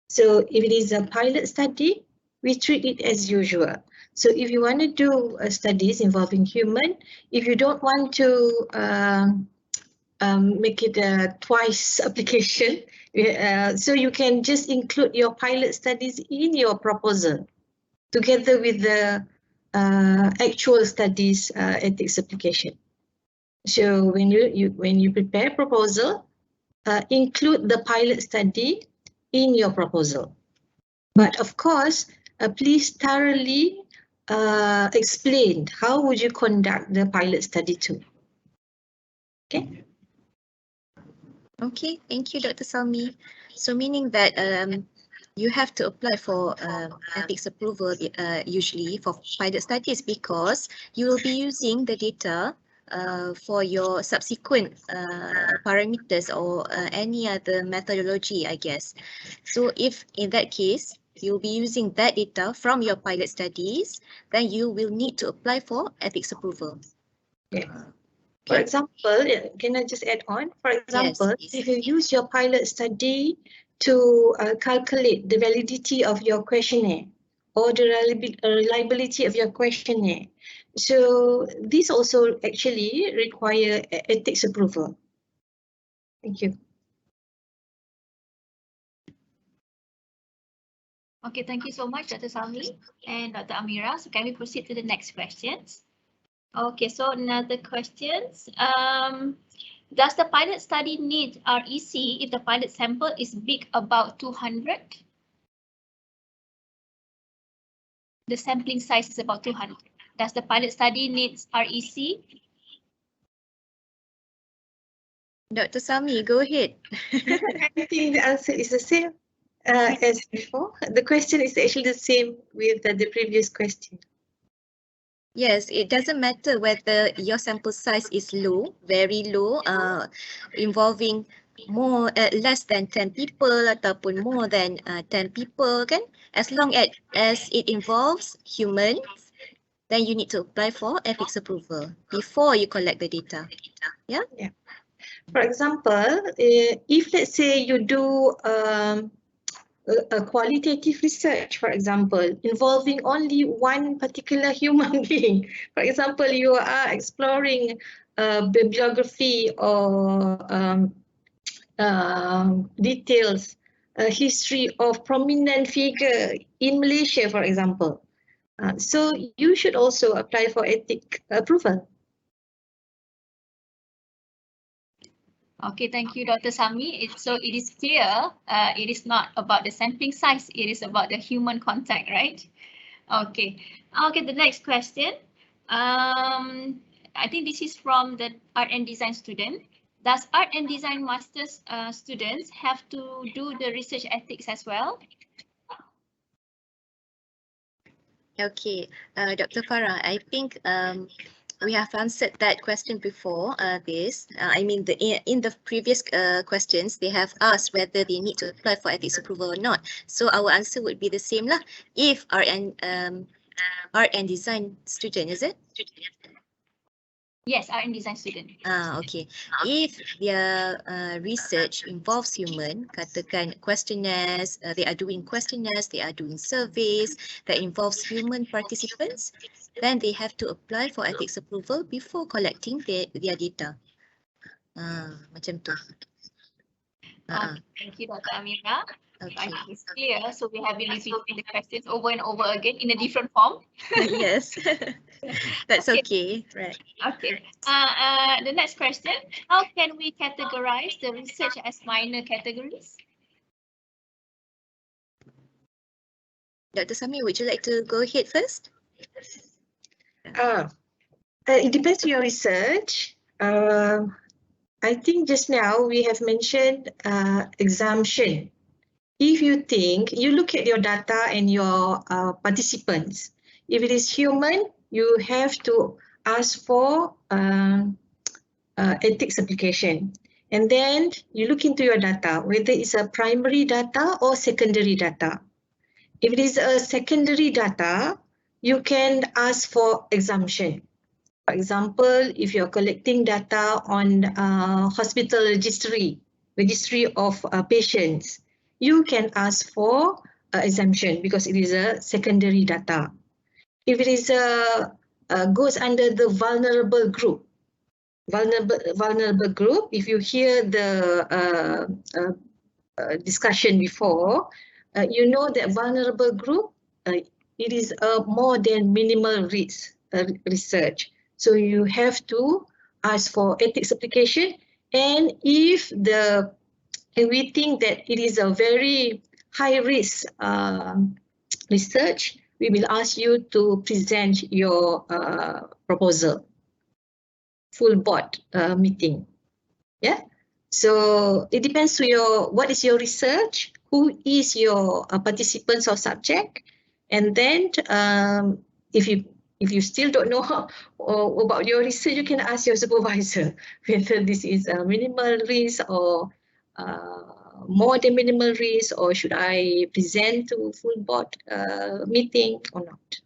Speaker 5: So if it is a pilot study, we treat it as usual. So if you want to do studies involving human, if you don't want to make it a twice application, so you can just include your pilot studies in your proposal together with the actual studies ethics application. So when you prepare proposal, include the pilot study in your proposal. But of course, please thoroughly explain how would you conduct the pilot study too. Okay.
Speaker 4: Okay, thank you, Dr. Salmi. So meaning that you have to apply for ethics approval usually for pilot studies, because you will be using the data for your subsequent parameters or any other methodology, I guess. So if in that case, you'll be using that data from your pilot studies, then you will need to apply for ethics approval.
Speaker 5: Yeah. For example, can I just add on? For example, yes, if you use your pilot study to calculate the validity of your questionnaire or the reliability of your questionnaire, so these also actually require ethics approval. Thank you.
Speaker 2: Okay, thank you so much, Dr. Salmi and Dr. Amira. So can we proceed to the next questions? Okay, so another questions. Does the pilot study need REC if the pilot sample is big, about 200? The sampling size is about 200. Does the pilot study needs REC?
Speaker 4: Dr. Sami, go ahead.
Speaker 5: I think the answer is the same as before. The question is actually the same with the previous question.
Speaker 4: Yes, it doesn't matter whether your sample size is low, very low, involving less than 10 people ataupun more than 10 people, kan? As long as it involves humans, then you need to apply for ethics approval before you collect the data. Yeah?
Speaker 5: Yeah. For example, if let's say you do a qualitative research, for example, involving only one particular human being. For example, you are exploring bibliography or details, history of prominent figure in Malaysia, for example. So you should also apply for ethic approval.
Speaker 2: Okay, thank you, Dr. Sami. So it is clear, it is not about the sampling size, it is about the human contact, right? Okay, the next question. I think this is from the art and design student. Does art and design master's students have to do the research ethics as well?
Speaker 4: Okay, Dr. Farah, I think we have answered that question before. I mean, in the previous questions, they have asked whether they need to apply for ethics approval or not. So our answer would be the same lah. If art and design student, is it?
Speaker 2: Yes, art and design student.
Speaker 4: Okay. If their research involves human, katakan questionnaires, they are doing questionnaires, they are doing surveys that involves human participants, then they have to apply for ethics approval before collecting their data. Macam tu.
Speaker 2: Okay, thank you, Dr. Amira.
Speaker 4: Okay.
Speaker 2: I think it's clear. So we have been repeating the questions over and over again in a different form.
Speaker 4: Yes, that's okay. Right.
Speaker 2: Okay. The next question: how can we categorize the research as minor categories?
Speaker 4: Dr. Sami, would you like to go ahead first?
Speaker 5: It depends on your research. I think just now we have mentioned exemption. If you think, you look at your data and your participants. If it is human, you have to ask for ethics application. And then you look into your data, whether it's a primary data or secondary data. If it is a secondary data, you can ask for exemption. For example, if you're collecting data on hospital registry of patients, you can ask for exemption because it is a secondary data. If it is goes under the vulnerable group, if you hear the discussion before, you know that vulnerable group, it is a more than minimal risk research. So you have to ask for ethics application, and if we think that it is a very high risk research, we will ask you to present your proposal, full board meeting. Yeah. So it depends to what is your research, who is your participants or subject, and then if you still don't know about your research, you can ask your supervisor whether this is a minimal risk or more than minimal risk, or should I present to full board meeting or not.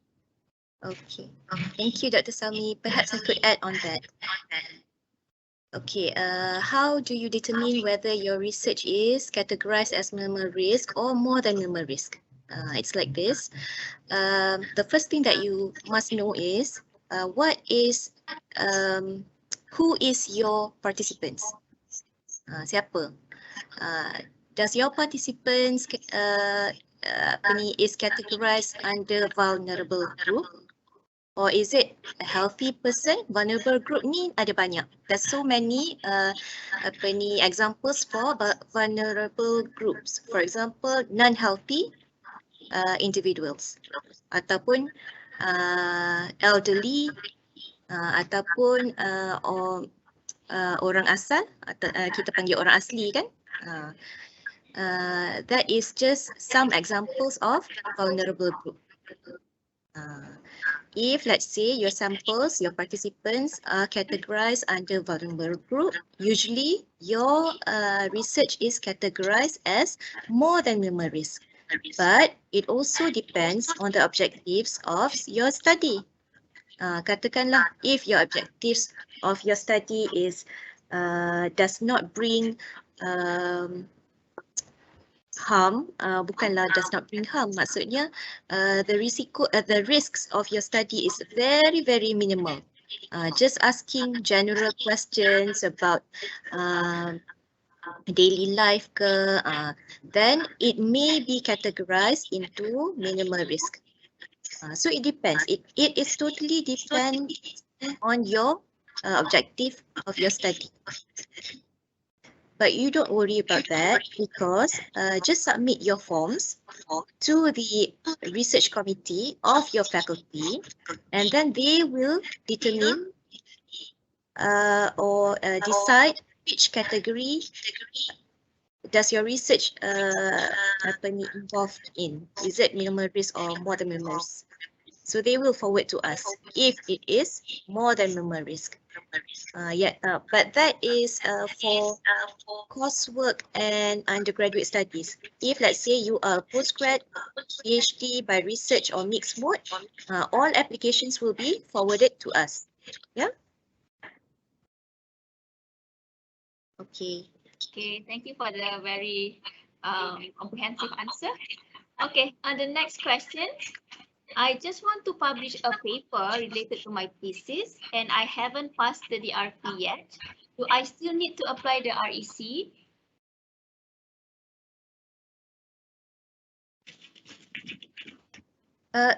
Speaker 4: Okay. Thank you, Dr. Sami. Perhaps I could add on that. Okay, how do you determine whether your research is categorized as minimal risk or more than minimal risk? It's like this. The first thing that you must know is who is your participants? Siapa? Does your participants is categorized under vulnerable group? Or is it a healthy person? Vulnerable group ni ada banyak. There's so many examples for vulnerable groups. For example, non-healthy individuals ataupun elderly ataupun orang asal atau kita panggil orang asli kan. That is just some examples of vulnerable group. If let's say your samples, your participants are categorized under vulnerable group, usually your research is categorized as more than minimal risk. But it also depends on the objectives of your study. Katakanlah if your objectives of your study is does not bring harm, bukanlah does not bring harm, maksudnya the risks of your study is very, very minimal. Just asking general questions about daily life ke, then it may be categorized into minimal risk. So it depends. It is totally depends on your objective of your study. But you don't worry about that because just submit your forms to the research committee of your faculty, and then they will determine or decide which category does your research involved in. Is it minimal risk or more than minimal risk? So they will forward to us if it is more than minimal risk. But that is for coursework and undergraduate studies. If let's say you are postgrad, PhD by research or mixed mode, all applications will be forwarded to us. Yeah. Okay.
Speaker 2: Okay, thank you for the very comprehensive answer. Okay, on the next question. I just want to publish a paper related to my thesis and I haven't passed the DRP yet. Do I still need to apply the REC?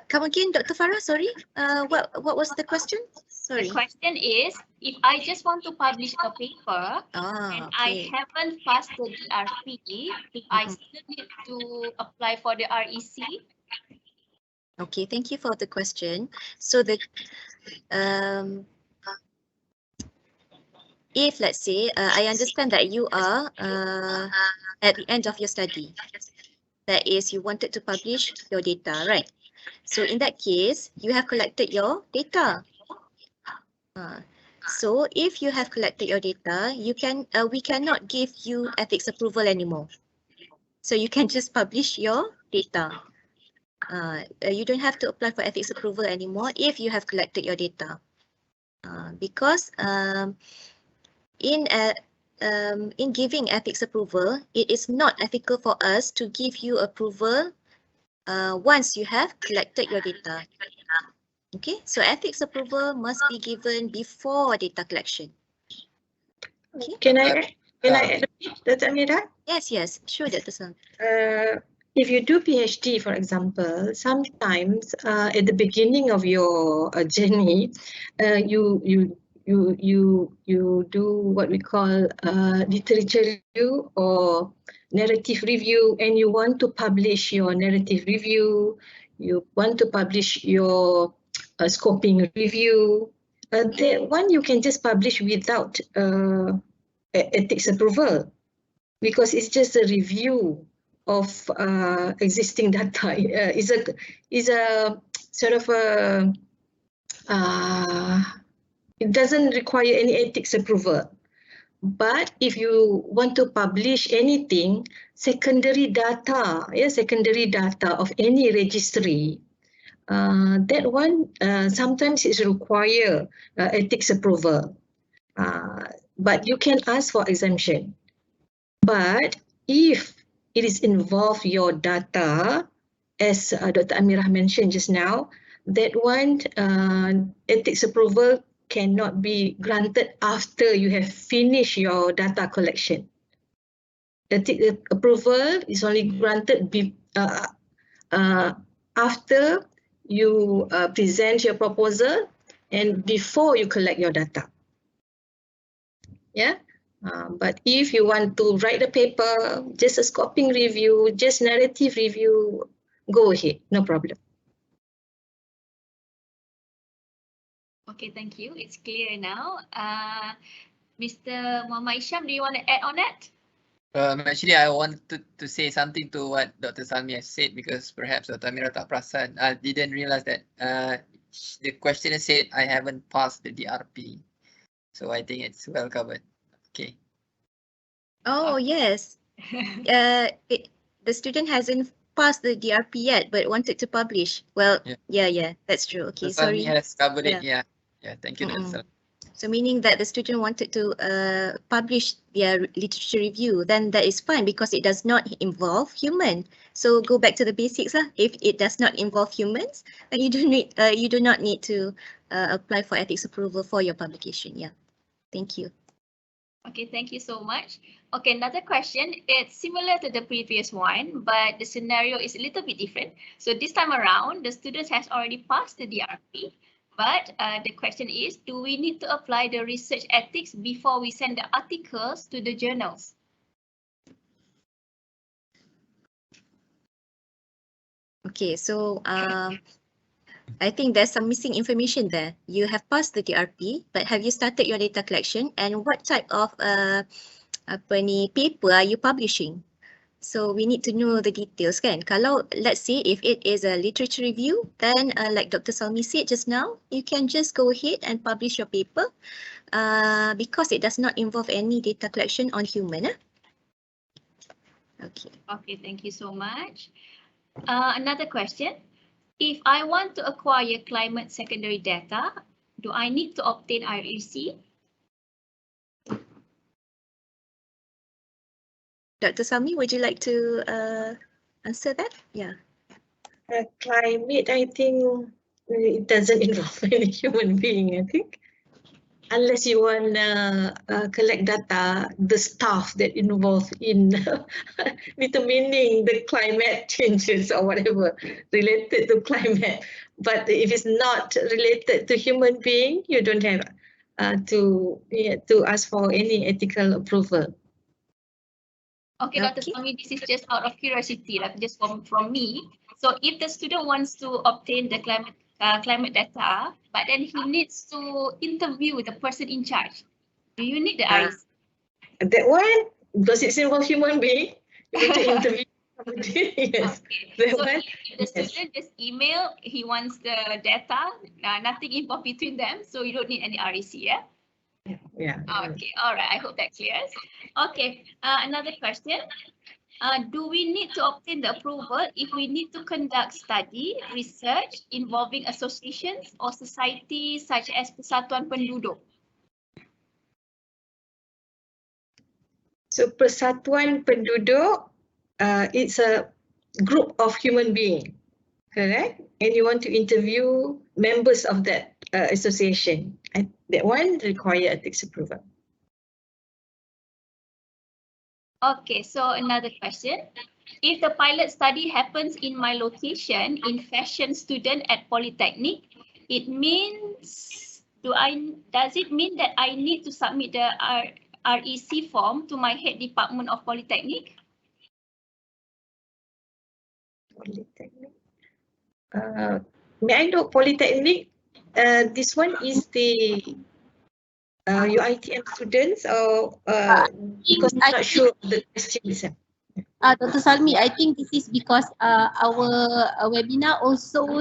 Speaker 4: Come again, Dr. Farah, sorry. What was the question? Sorry.
Speaker 2: The question is, if I just want to publish a paper and I haven't passed the DRP, do I still need to apply for the REC?
Speaker 4: Okay, thank you for the question. So the if let's say I understand that you are at the end of your study, that is you wanted to publish your data, right? So in that case, you have collected your data. So if you have collected your data, you can we cannot give you ethics approval anymore. So you can just publish your data. You don't have to apply for ethics approval anymore if you have collected your data. Because in giving ethics approval, it is not ethical for us to give you approval once you have collected your data. Okay, so ethics approval must be given before data collection. Okay.
Speaker 5: Can I add a bit, Dr. Amira?
Speaker 4: Yes, sure, Dr. Sang.
Speaker 5: If you do PhD, for example, sometimes at the beginning of your journey, you do what we call literature review or narrative review, and you want to publish your narrative review, you want to publish your scoping review. That one you can just publish without ethics approval, because it's just a review of existing data. Is a sort of a it doesn't require any ethics approval. But if you want to publish anything, secondary data of any registry, that one sometimes is require ethics approval. But you can ask for exemption. But if it is involved your data, as Dr. Amirah mentioned just now, that one ethics approval cannot be granted after you have finished your data collection. Ethics approval is only granted after you present your proposal and before you collect your data. Yeah. But if you want to write a paper, just a scoping review, just narrative review, go ahead, no problem.
Speaker 2: Okay, thank you. It's clear now. Mr. Muhammad Isham, do you want to add on that?
Speaker 3: Actually, I wanted to say something to what Dr. Salmi has said, because perhaps Dr. Amira tak perasan. I didn't realize that the questioner said I haven't passed the DRP. So I think it's well covered. Okay.
Speaker 4: Oh, yes. The student hasn't passed the DRP yet, but wanted to publish. Well, yeah, that's true. Okay,
Speaker 3: Dr. Salmi
Speaker 4: sorry.
Speaker 3: has covered it. Yeah. Thank you, Dr. Salmi.
Speaker 4: So meaning that the student wanted to publish their literature review, then that is fine because it does not involve human. So go back to the basics. If it does not involve humans, then you do not need to apply for ethics approval for your publication. Yeah, thank you.
Speaker 2: Okay, thank you so much. Okay, another question. It's similar to the previous one, but the scenario is a little bit different. So this time around, the students has already passed the DRP. But the question is, do we need to apply the research ethics before we send the articles to the journals?
Speaker 4: Okay, so I think there's some missing information there. You have passed the DRP, but have you started your data collection? And what type of paper are you publishing? So we need to know the details, kan? Kalau let's say if it is a literature review, then like Dr. Salmi said just now, you can just go ahead and publish your paper because it does not involve any data collection on human. Okay.
Speaker 2: Okay, thank you so much. Another question. If I want to acquire climate secondary data, do I need to obtain IRC?
Speaker 4: Dr. Salmi, would you like to answer that? Yeah.
Speaker 5: Climate, I think it doesn't involve any human being, I think. Unless you want to collect data, the stuff that involved in determining the climate changes or whatever related to climate. But if it's not related to human being, you don't have to ask for any ethical approval.
Speaker 2: Okay, Dr. Salmi, this is just out of curiosity, like just from me. So if the student wants to obtain the climate data, but then he needs to interview the person in charge, do you need the IRC?
Speaker 5: That one, because it's involved human being, you need to interview somebody. Yes.
Speaker 2: Okay. So if the student just email, he wants the data, nothing involved between them, so you don't need any REC, yeah?
Speaker 5: Yeah.
Speaker 2: Okay, all right, I hope that clears. Okay, another question. Do we need to obtain the approval if we need to conduct study, research involving associations or societies such as Persatuan Penduduk?
Speaker 5: So Persatuan Penduduk, it's a group of human beings, correct? And you want to interview members of that association. That one require ethics approval.
Speaker 2: Okay, so another question. If the pilot study happens in my location in fashion student at Polytechnic, it means, does it mean that I need to submit the REC form to my head department of Polytechnic?
Speaker 5: Polytechnic. May I know Polytechnic? This one is the Uitm students, or because I'm not sure of the questions.
Speaker 1: Dr. Salmi, I think this is because our webinar also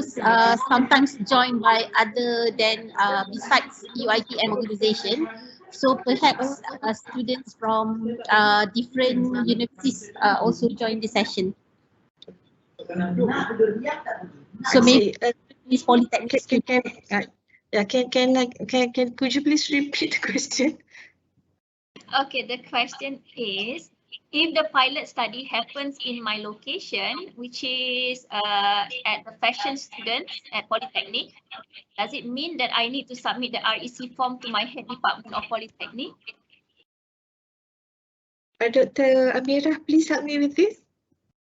Speaker 1: sometimes joined by other than besides Uitm organization. So perhaps students from different universities also join the session. So maybe this Polytechnic.
Speaker 5: Could you please repeat the question?
Speaker 2: Okay, the question is, if the pilot study happens in my location, which is at the fashion students at Polytechnic, does it mean that I need to submit the REC form to my head department of Polytechnic?
Speaker 5: Dr. Amira, please help me with this.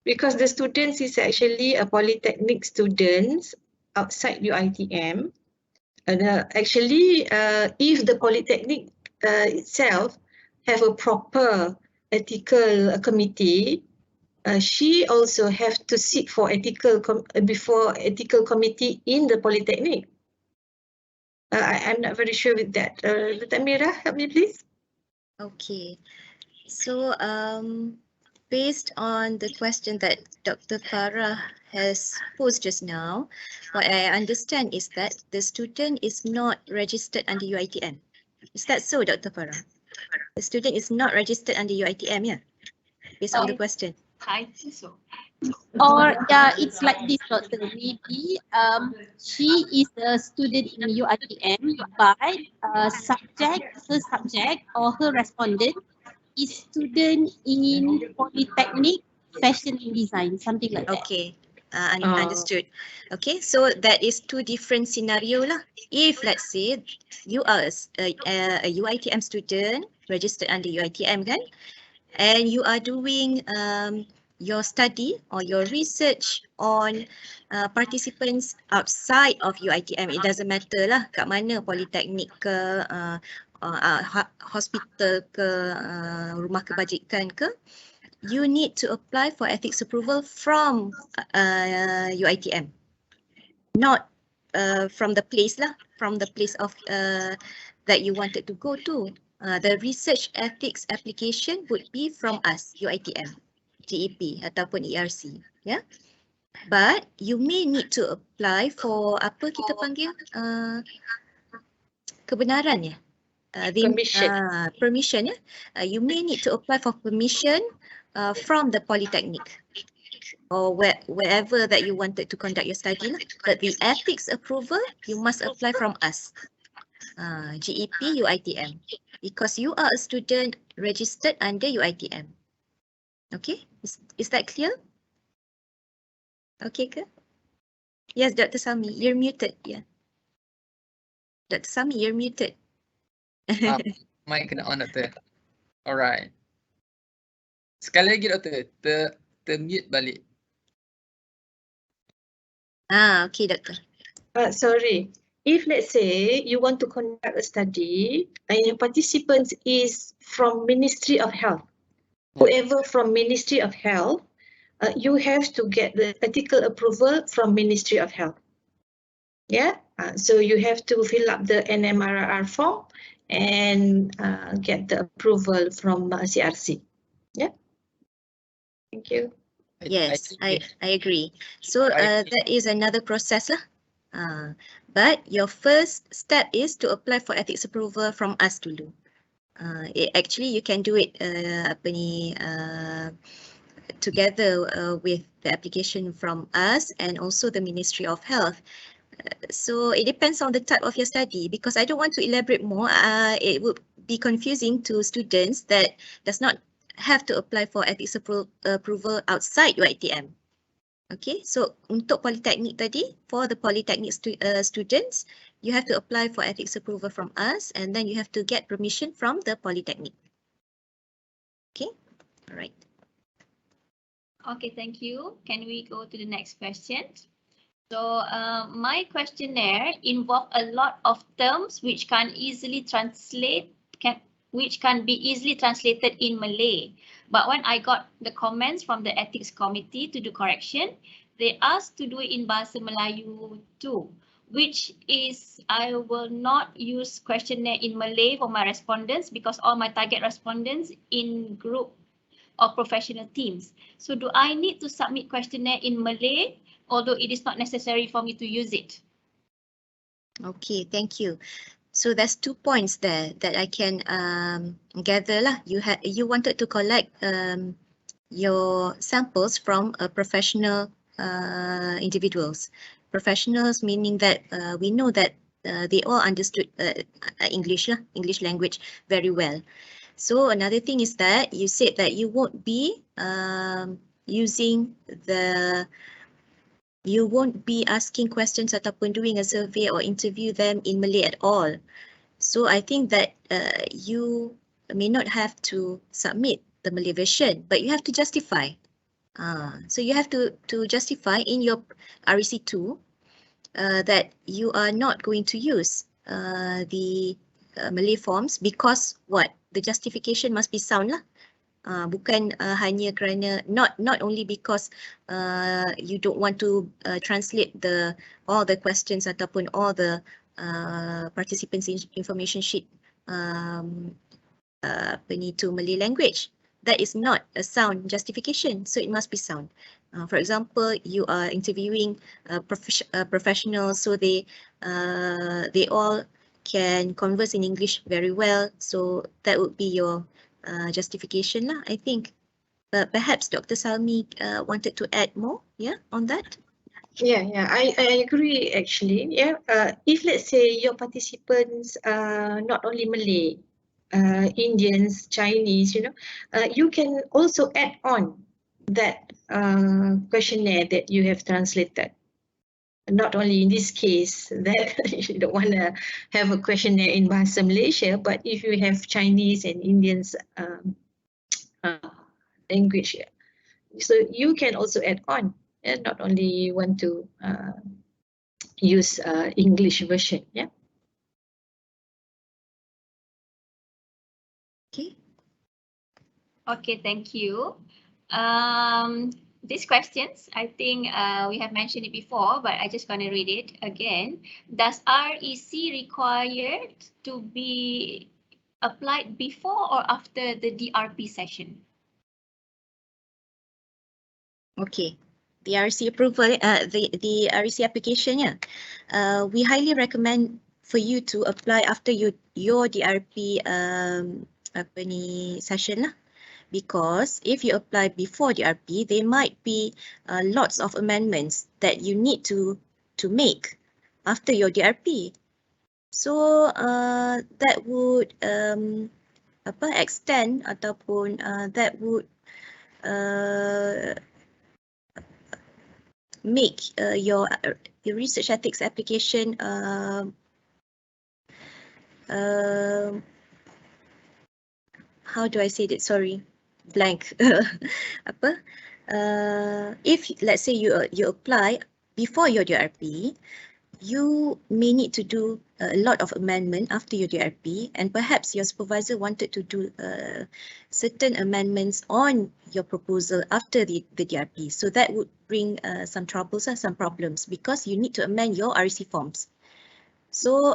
Speaker 5: Because the students is actually a Polytechnic students outside UITM, actually, if the polytechnic itself have a proper ethical committee, she also have to seek for ethical committee in the polytechnic. I'm not very sure with that. Tamira, help me please.
Speaker 4: Okay, so based on the question that Dr. Farah has posed just now, what I understand is that the student is not registered under UITM. Is that so, Dr. Farah? The student is not registered under UITM, yeah? Based on the question.
Speaker 2: I think so.
Speaker 1: Or yeah, it's like this, Doctor. Maybe she is a student in UITM, but her subject or her respondent is student in Polytechnic Fashion and Design, something like that.
Speaker 4: Okay, understood. Okay, so that is two different scenario lah. If let's say you are a UITM student registered under UITM kan, and you are doing your study or your research on participants outside of UITM, it doesn't matter lah kat mana, polytechnic ke, hospital ke, rumah kebajikan ke, you need to apply for ethics approval from UITM, not from the place lah, from the place of that you wanted to go to. The research ethics application would be from us, UITM, GEP ataupun ERC, yeah. But you may need to apply for apa kita panggil kebenaran ya. Permission ya. You may need to apply for permission from the polytechnic or wherever that you wanted to conduct your study lah. But the ethics approval you must apply from us, GEP UITM, because you are a student registered under UITM. Okay, is that clear? Okay ke? Yes, Dr. Sami, you're muted. Yeah, Dr. Sami, you're muted.
Speaker 3: Mic kena on, Doktor. Alright. Sekali lagi, Doktor. Termute balik.
Speaker 4: Okay, Doctor.
Speaker 5: Sorry. If let's say you want to conduct a study and your participants is from Ministry of Health, whoever from Ministry of Health, you have to get the ethical approval from Ministry of Health. Yeah, so you have to fill up the NMRR form and get the approval from CRC. Yeah. Thank you.
Speaker 4: Yes, I agree. So that is another process lah. But your first step is to apply for ethics approval from us dulu. Actually, you can do it together with the application from us and also the Ministry of Health. So it depends on the type of your study, because I don't want to elaborate more. It would be confusing to students that does not have to apply for ethics approval outside UITM. Okay, so untuk polytechnic tadi, for the polytechnic students, you have to apply for ethics approval from us, and then you have to get permission from the polytechnic. Okay, all right.
Speaker 2: Okay, thank you. Can we go to the next question? So my questionnaire involved a lot of terms which can be easily translated in Malay. But when I got the comments from the ethics committee to do correction, they asked to do it in Bahasa Melayu too, which is I will not use questionnaire in Malay for my respondents because all my target respondents in group or professional teams. So do I need to submit questionnaire in Malay, although it is not necessary for me to use it?
Speaker 4: Okay, thank you. So there's 2 points there that I can gather lah. You wanted to collect your samples from professional individuals. Professionals meaning that we know that they all understood English language very well. So another thing is that you said that you won't be you won't be asking questions ataupun doing a survey or interview them in Malay at all. So I think that you may not have to submit the Malay version, but you have to justify. So you have to justify in your REC2 that you are not going to use the Malay forms because what? The justification must be sound lah. Bukan hanya kerana not only because you don't want to translate all the questions ataupun all the participants information sheet to Malay language. That is not a sound justification, so it must be sound. For example, you are interviewing professionals, so they all can converse in English very well. So that would be your justification lah, I think. But perhaps Dr. Salmi wanted to add more, yeah, on that.
Speaker 5: Yeah, I agree actually. Yeah, if let's say your participants are not only Malay, Indians, Chinese, you can also add on that questionnaire that you have translated. Not only in this case that you don't want to have a questionnaire in Bahasa Malaysia, but if you have Chinese and Indians language, so you can also add on, and not only want to use English version. Yeah.
Speaker 4: Okay.
Speaker 2: Okay, thank you. These questions, I think we have mentioned it before, but I just want to read it again. Does REC required to be applied before or after the DRP session?
Speaker 4: Okay. The REC approval, the REC application, yeah. We highly recommend for you to apply after your DRP session lah. Because if you apply before DRP, there might be lots of amendments that you need to make after your DRP. So that would extend ataupun that would make your research ethics application how do I say that? Sorry, blank. If let's say you apply before your DRP, you may need to do a lot of amendment after your DRP, and perhaps your supervisor wanted to do certain amendments on your proposal after the DRP. So that would bring some troubles and some problems because you need to amend your REC forms. So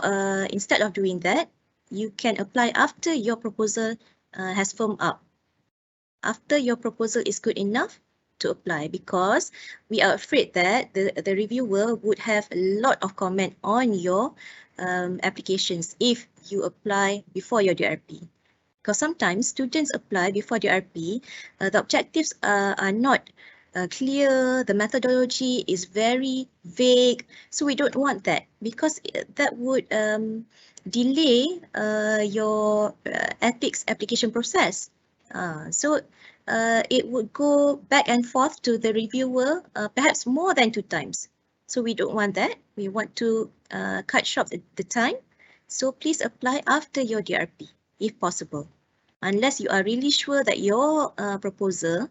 Speaker 4: instead of doing that, you can apply after your proposal has firmed up. After your proposal is good enough to apply, because we are afraid that the reviewer would have a lot of comment on your applications if you apply before your DRP. Because sometimes students apply before DRP, the objectives are not clear, the methodology is very vague, so we don't want that because that would delay your ethics application process. So it would go back and forth to the reviewer perhaps more than 2 times. So we don't want that. We want to cut short the time. So please apply after your DRP if possible. Unless you are really sure that your proposal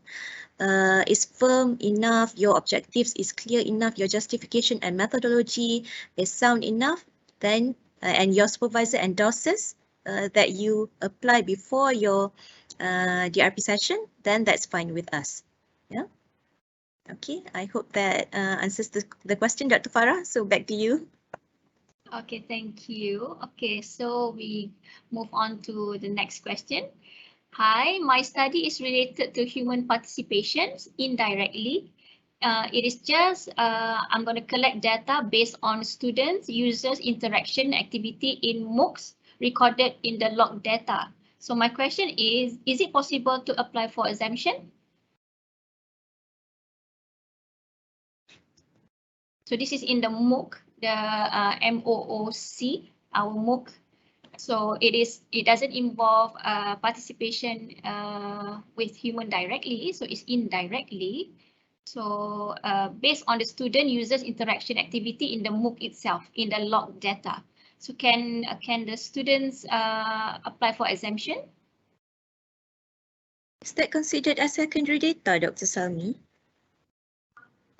Speaker 4: is firm enough, your objectives is clear enough, your justification and methodology is sound enough, then and your supervisor endorses that you apply before your DRP session, then that's fine with us. Yeah. Okay, I hope that answers the question, Dr. Farah. So back to you.
Speaker 2: Okay, thank you. Okay, so we move on to the next question. Hi, my study is related to human participation indirectly. It is just, I'm going to collect data based on students, users, interaction, activity in MOOCs recorded in the log data. So my question is it possible to apply for exemption? So this is in the MOOC, the MOOC, our MOOC. So it doesn't involve participation with human directly, so it's indirectly. So based on the student users interaction activity in the MOOC itself, in the log data. So can the students apply for exemption?
Speaker 4: Is that considered as secondary data, Dr. Salmi?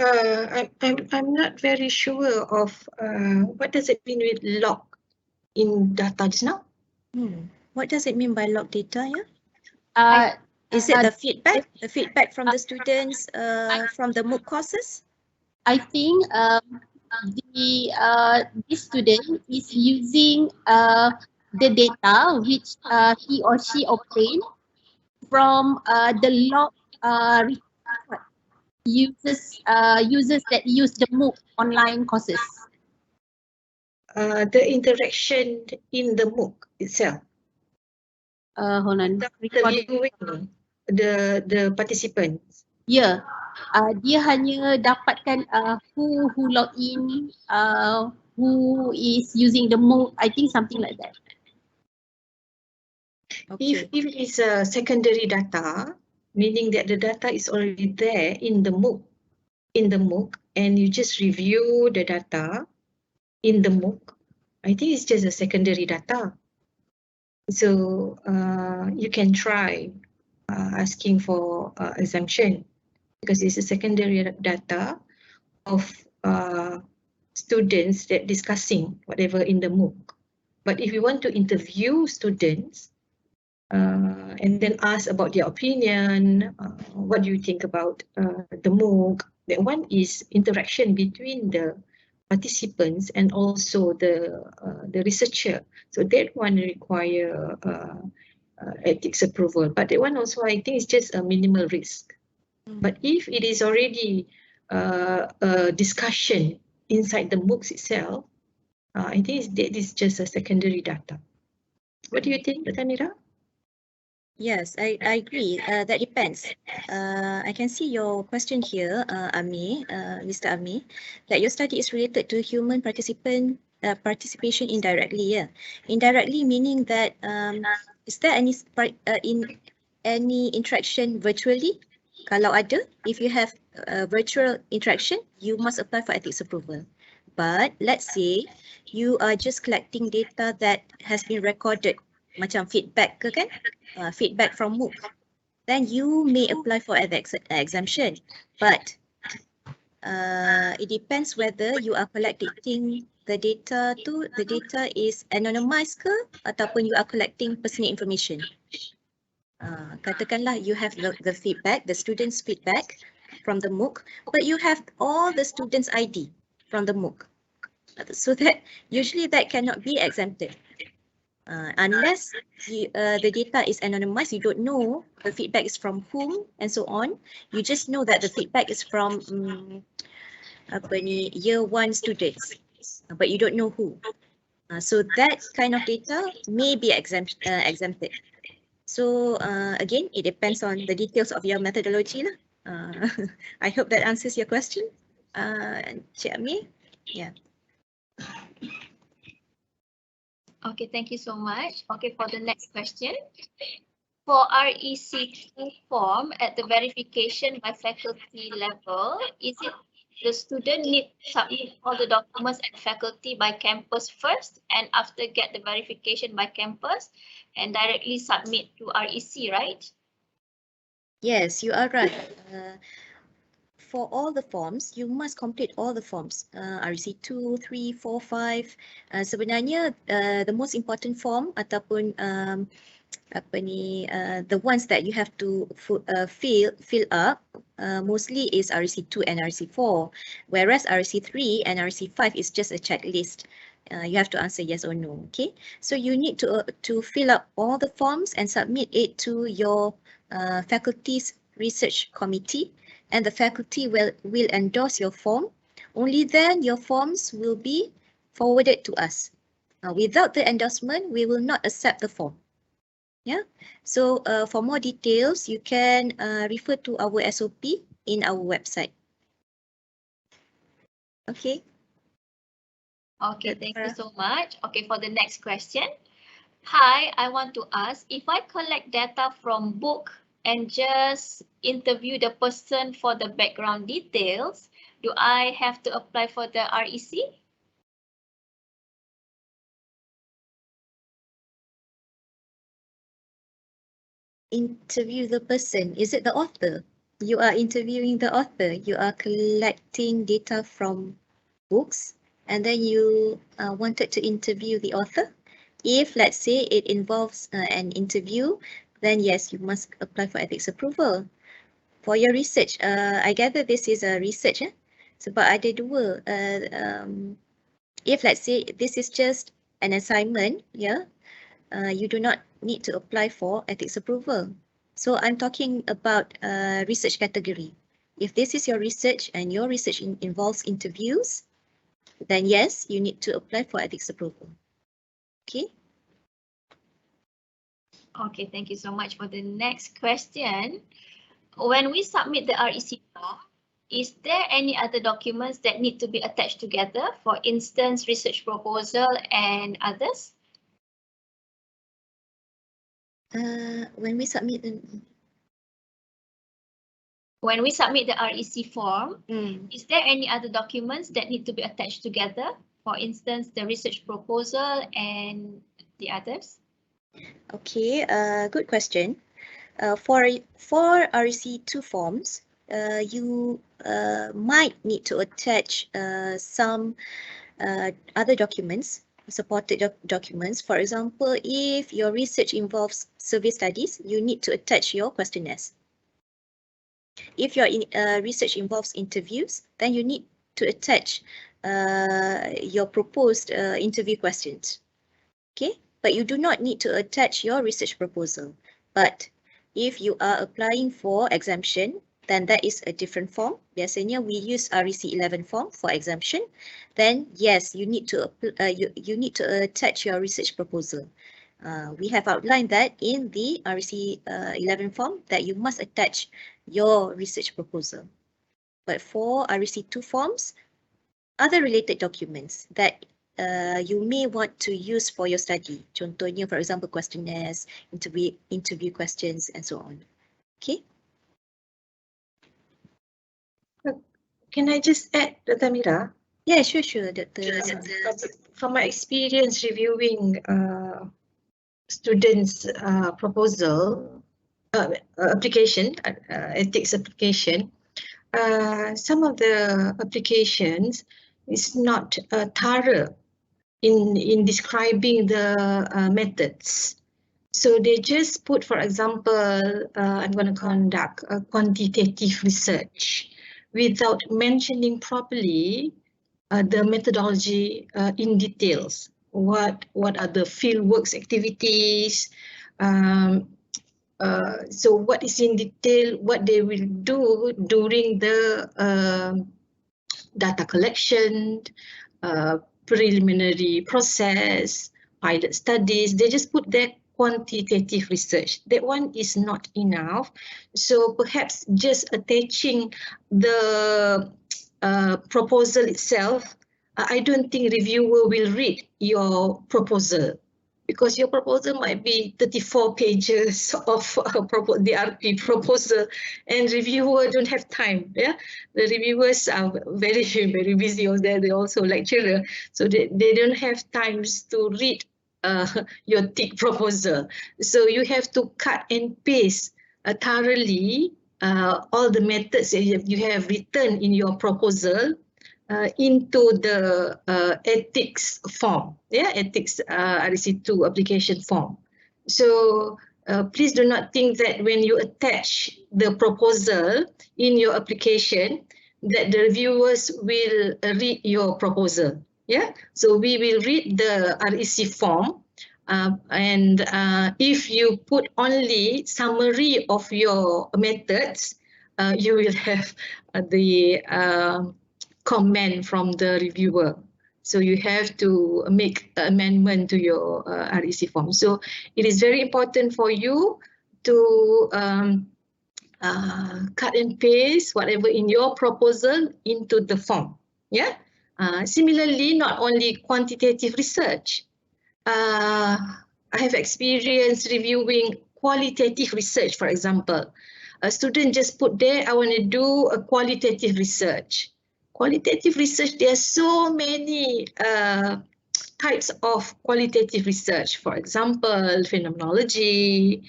Speaker 5: I'm not very sure of what does it mean with log in data just now.
Speaker 4: What does it mean by log data? Yeah.
Speaker 1: Uh,
Speaker 4: Is it the feedback from the students from the MOOC courses?
Speaker 1: I think this student is using the data which he or she obtained from the log users that use the MOOC online courses.
Speaker 5: The interaction in the MOOC itself.
Speaker 1: Hold on.
Speaker 5: Interviewing the participants.
Speaker 1: Ya, dia hanya dapatkan who log in, who is using the MOOC. I think something like that.
Speaker 5: Okay. If it is a secondary data, meaning that the data is already there in the MOOC, and you just review the data in the MOOC, I think it's just a secondary data. So you can try asking for exemption because it's a secondary data of students that discussing whatever in the MOOC. But if you want to interview students and then ask about their opinion, what do you think about the MOOC? That one is interaction between the participants and also the researcher. So that one require ethics approval. But that one also I think is just a minimal risk. But if it is already a discussion inside the MOOCs itself, I think that is just a secondary data. What do you think, Dr. Mira?
Speaker 4: Yes, I agree. That depends. I can see your question here, Ami, Mr. Ami, that your study is related to human participation indirectly. Yeah, indirectly meaning that is there any interaction virtually? Kalau ada, if you have virtual interaction, you must apply for ethics approval. But let's say you are just collecting data that has been recorded, macam feedback ke kan? Feedback from MOOC, then you may apply for an exemption. But it depends whether you are collecting the data is anonymized ke ataupun you are collecting personal information. Katakanlah you have the feedback, the students' feedback from the MOOC, but you have all the students' ID from the MOOC. So that usually that cannot be exempted. Unless the data is anonymized, you don't know the feedback is from whom and so on. You just know that the feedback is from year 1 students, but you don't know who. So that kind of data may be exempted. So again, it depends on the details of your methodology. I hope that answers your question, Cik Ami. Yeah.
Speaker 2: Okay, thank you so much. Okay, for the next question. For REC2 form at the verification by faculty level, is it the student need to submit all the documents at faculty by campus first and after get the verification by campus and directly submit to REC, right?
Speaker 4: Yes, you are right. For all the forms, you must complete all the forms. REC 2, 3, 4, 5. Sebenarnya the most important form ataupun the ones that you have to fill up mostly is REC 2 and REC 4, whereas REC 3 and REC 5 is just a checklist. You have to answer yes or no. Okay, so you need to fill up all the forms and submit it to your faculty's research committee, and the faculty will endorse your form. Only then your forms will be forwarded to us. Without the endorsement, we will not accept the form. Yeah. So for more details, you can refer to our SOP in our website. Okay.
Speaker 2: Okay, thank you so much. Okay, for the next question. Hi, I want to ask, if I collect data from book and just interview the person for the background details, do I have to apply for the REC?
Speaker 4: Interview the person, is it the author? You are interviewing the author. You are collecting data from books, and then you wanted to interview the author. If, let's say, it involves an interview, then yes, you must apply for ethics approval. For your research, I gather this is a research, sebab ada dua. If, let's say, this is just an assignment, yeah, you do not need to apply for ethics approval. So I'm talking about research category. If this is your research and your research involves interviews, then yes, you need to apply for ethics approval. Okay.
Speaker 2: Okay, thank you so much. For the next question, when we submit the REC form, is there any other documents that need to be attached together? For instance, research proposal and others?
Speaker 4: When we submit the
Speaker 2: REC form, is there any other documents that need to be attached together? For instance, the research proposal and the others?
Speaker 4: Okay, good question. For REC2 forms, you might need to attach some other documents, supported documents. For example, if your research involves survey studies, you need to attach your questionnaires. If your research involves interviews, then you need to attach your proposed interview questions. Okay, but you do not need to attach your research proposal. But if you are applying for exemption, then that is a different form. Biasanya we use REC 11 form for exemption. Then yes, you need to attach your research proposal. We have outlined that in the REC 11 form that you must attach your research proposal. But for REC 2 forms, other related documents that you may want to use for your study. Contohnya, for example, questionnaires, interview questions, and so on. Okay.
Speaker 5: Can I just add, Dr. Mira?
Speaker 4: Yeah, sure, Dr.
Speaker 5: From my experience reviewing students' proposal, application, ethics application, some of the applications is not thorough in describing the methods. So they just put, for example, I'm going to conduct a quantitative research without mentioning properly the methodology in details. What are the fieldworks activities? So what is in detail, what they will do during the data collection, preliminary process, pilot studies. They just put their quantitative research. That one is not enough. So perhaps just attaching the proposal itself, I don't think reviewer will read your proposal, because your proposal might be 34 pages of the RP proposal, and reviewer don't have time. Yeah, the reviewers are very busy out there. They also lecturer, so they don't have times to read your thick proposal. So you have to cut and paste thoroughly all the methods that you have written in your proposal into the ethics form, yeah, ethics REC2 application form. So please do not think that when you attach the proposal in your application that the reviewers will read your proposal. Yeah, so we will read the REC form, and if you put only summary of your methods, you will have the comment from the reviewer. So you have to make an amendment to your REC form. So it is very important for you to cut and paste whatever in your proposal into the form. Yeah. Similarly, not only quantitative research. I have experience reviewing qualitative research, for example. A student just put there, I want to do a qualitative research. Qualitative research, there are so many types of qualitative research. For example, phenomenology,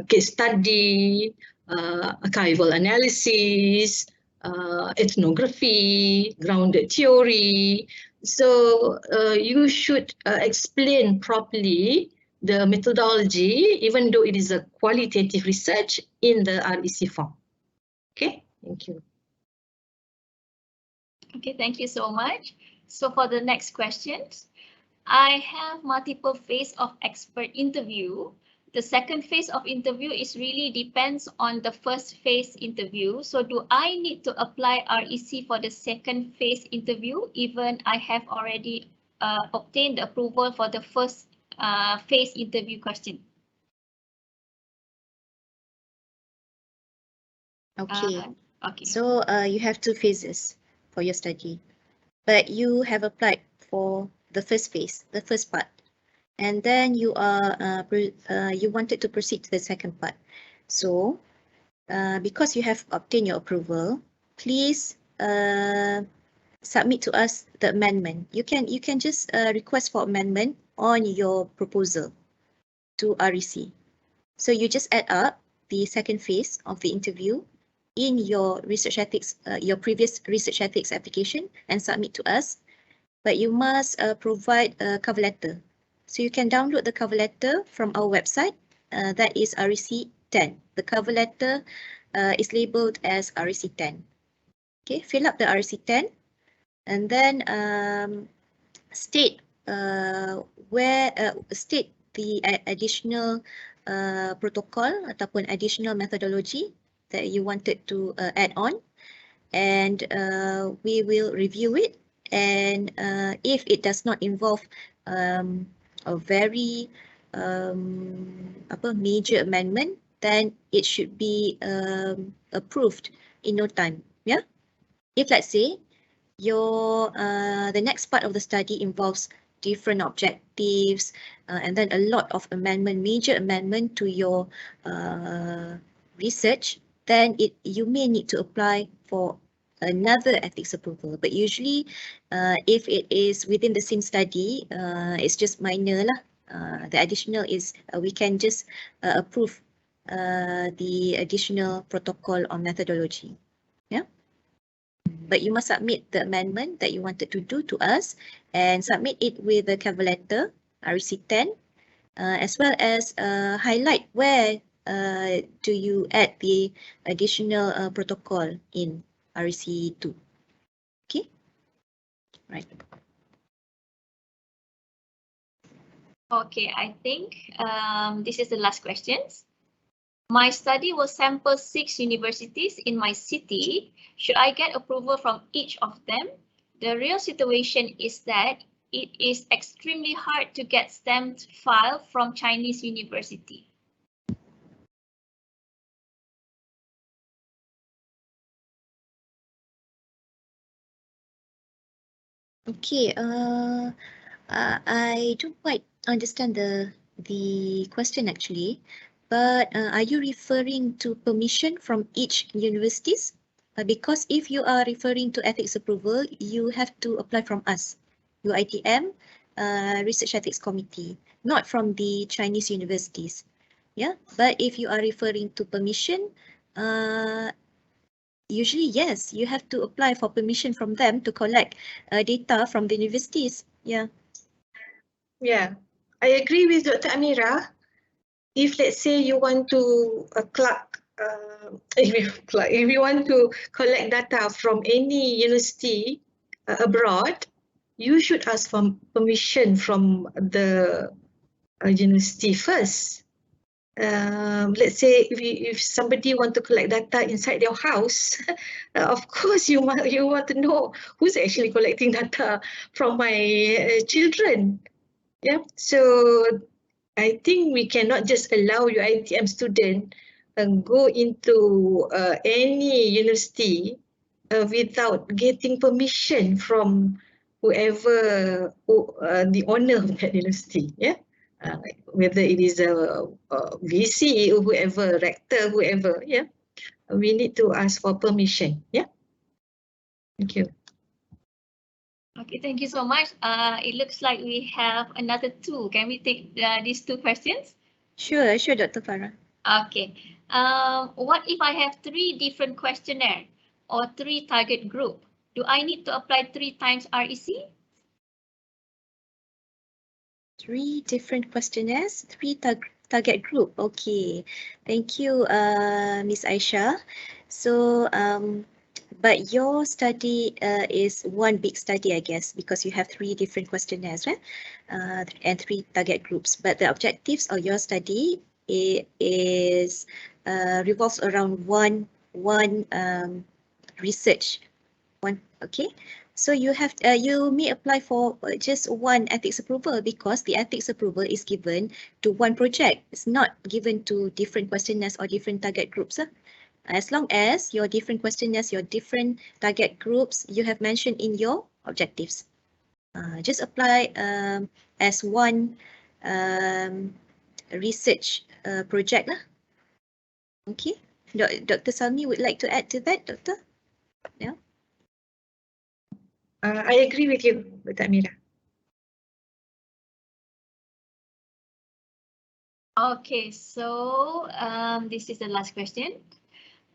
Speaker 5: case study, archival analysis, ethnography, grounded theory. So you should explain properly the methodology, even though it is a qualitative research, in the REC form. Okay, thank you.
Speaker 2: Okay, thank you so much. So for the next questions, I have multiple phase of expert interview. The second phase of interview is really depends on the first phase interview. So do I need to apply REC for the second phase interview, even I have already obtained the approval for the first phase interview question?
Speaker 4: Okay.
Speaker 2: Okay.
Speaker 4: So you have 2 phases for your study, but you have applied for the first phase, the first part, and then you you wanted to proceed to the second part. So because you have obtained your approval, please submit to us the amendment. You can just request for amendment on your proposal to REC. So you just add up the second phase of the interview in your research ethics, your previous research ethics application, and submit to us. But you must provide a cover letter. So you can download the cover letter from our website. That is REC 10. The cover letter is labeled as REC 10. Okay, fill up the REC 10, and then state state the additional protocol ataupun additional methodology that you wanted to add on, and we will review it, and if it does not involve a very major amendment, then it should be approved in no time. Yeah, if let's say your the next part of the study involves different objectives, and then a lot of major amendment to your research, then you may need to apply for another ethics approval. But usually, if it is within the same study, it's just minor lah. The additional is we can just approve the additional protocol or methodology. Yeah. But you must submit the amendment that you wanted to do to us, and submit it with the cover letter, REC 10, as well as highlight where do you add the additional protocol in REC 2. Okay, right.
Speaker 2: Okay, I think this is the last questions. My study will sample 6 universities in my city. Should I get approval from each of them? The real situation is that it is extremely hard to get stamped file from Chinese university.
Speaker 4: Okay, I don't quite understand the question actually, but are you referring to permission from each universities? Because if you are referring to ethics approval, you have to apply from us, Uitm, Research Ethics Committee, not from the Chinese universities. Yeah, but if you are referring to permission, usually yes, you have to apply for permission from them to collect data from the universities. Yeah.
Speaker 5: Yeah, I agree with Dr. Amira. If let's say you want to if you want to collect data from any university abroad, you should ask for permission from the university first. Let's say if somebody want to collect data inside their house, of course you want to know who's actually collecting data from my children. Yeah, so I think we cannot just allow your ITM student go into any university without getting permission from whoever the owner of that university. Yeah, whether it is a VC or whoever, rector, whoever. Yeah, we need to ask for permission. Yeah, thank you.
Speaker 2: Okay, thank you so much. It looks like we have another 2. Can we take these 2 questions?
Speaker 4: Sure, Dr. Farah.
Speaker 2: Okay. What if I have 3 different questionnaire or 3 target group? Do I need to apply 3 times REC?
Speaker 4: 3 different questionnaires, 3 target group. Okay, thank you, Miss Aisha. So, but your study is one big study, I guess, because you have 3 different questionnaires, right? And 3 target groups. But the objectives of your study is revolves around one research. Okay. So you have you may apply for just one ethics approval because the ethics approval is given to one project. It's not given to different questionnaires or different target groups. As long as your different questionnaires, your different target groups, you have mentioned in your objectives. Just apply as one research project lah. Okay. Dr. Salmi would like to add to that, Doctor? Yeah.
Speaker 5: I agree with you, Dr. Amira.
Speaker 2: Okay, so this is the last question.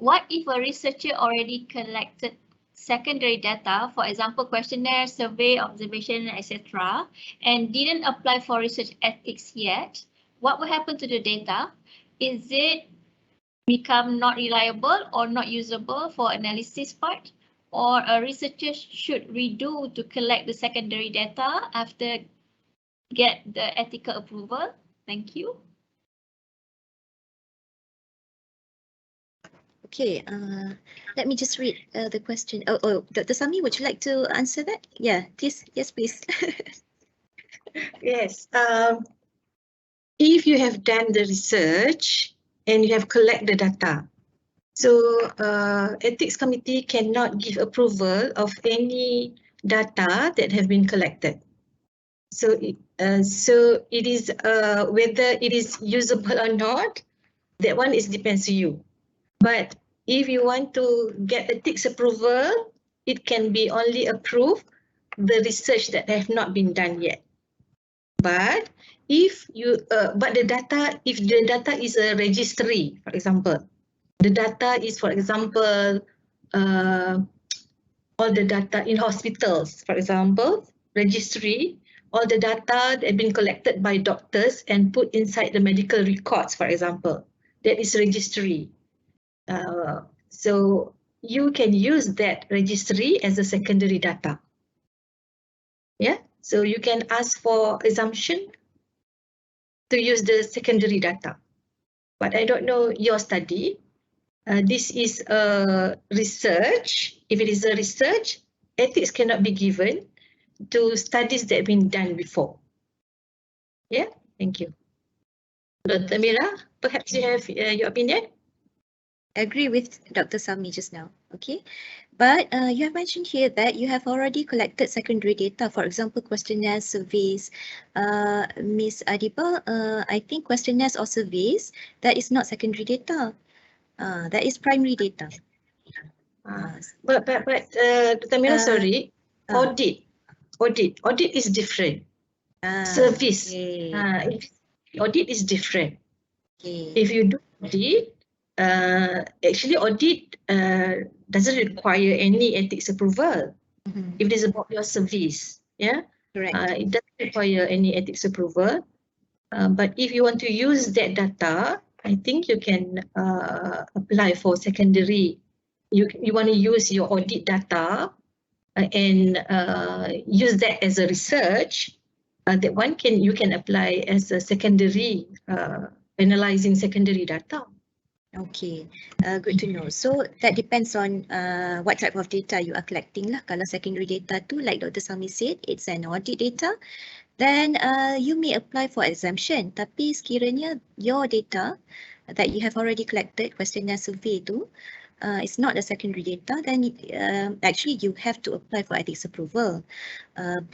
Speaker 2: What if a researcher already collected secondary data, for example, questionnaire, survey, observation, etc., and didn't apply for research ethics yet? What will happen to the data? Is it become not reliable or not usable for analysis part? Or a researcher should redo to collect the secondary data after get the ethical approval? Thank you.
Speaker 4: Okay, let me just read the question. Oh, Dr. Sami, would you like to answer that? Yeah, please. Yes, please.
Speaker 5: Yes. If you have done the research and you have collected the data, so ethics committee cannot give approval of any data that have been collected. So it is whether it is usable or not, that one is depends to you. But if you want to get ethics approval, it can be only approved the research that have not been done yet. But if you but the data, if the data is a registry, for example, the data is, for example, all the data in hospitals, for example, registry, all the data that have been collected by doctors and put inside the medical records, for example, that is registry. So you can use that registry as a secondary data. Yeah, so you can ask for exemption to use the secondary data. But I don't know your study. This is a research. If it is a research, ethics cannot be given to studies that have been done before. Yeah, thank you. Dr. Mira, perhaps you have your opinion?
Speaker 4: Agree with Dr. Sami just now. Okay, but you have mentioned here that you have already collected secondary data, for example, questionnaires, surveys. Ms. Adiba, I think questionnaires or surveys, that is not secondary data. That is primary data.
Speaker 5: But Dr. Mira, sorry, audit is different. Service,
Speaker 4: okay.
Speaker 5: audit is different.
Speaker 4: Okay.
Speaker 5: If you do audit, actually audit doesn't require any ethics approval. If it is about your service, yeah,
Speaker 4: Correct.
Speaker 5: It doesn't require any ethics approval. But if you want to use that data, I think you can apply for secondary. You want to use your audit data and use that as a research. That one you can apply as a secondary, analyzing secondary data.
Speaker 4: Okay, good to know. So that depends on what type of data you are collecting lah. Kalau secondary data tu, like Dr. Sami said, it's an audit data. Then you may apply for exemption. Tapi sekiranya your data that you have already collected, questionnaire survey tu, it's not a secondary data, then actually you have to apply for ethics approval.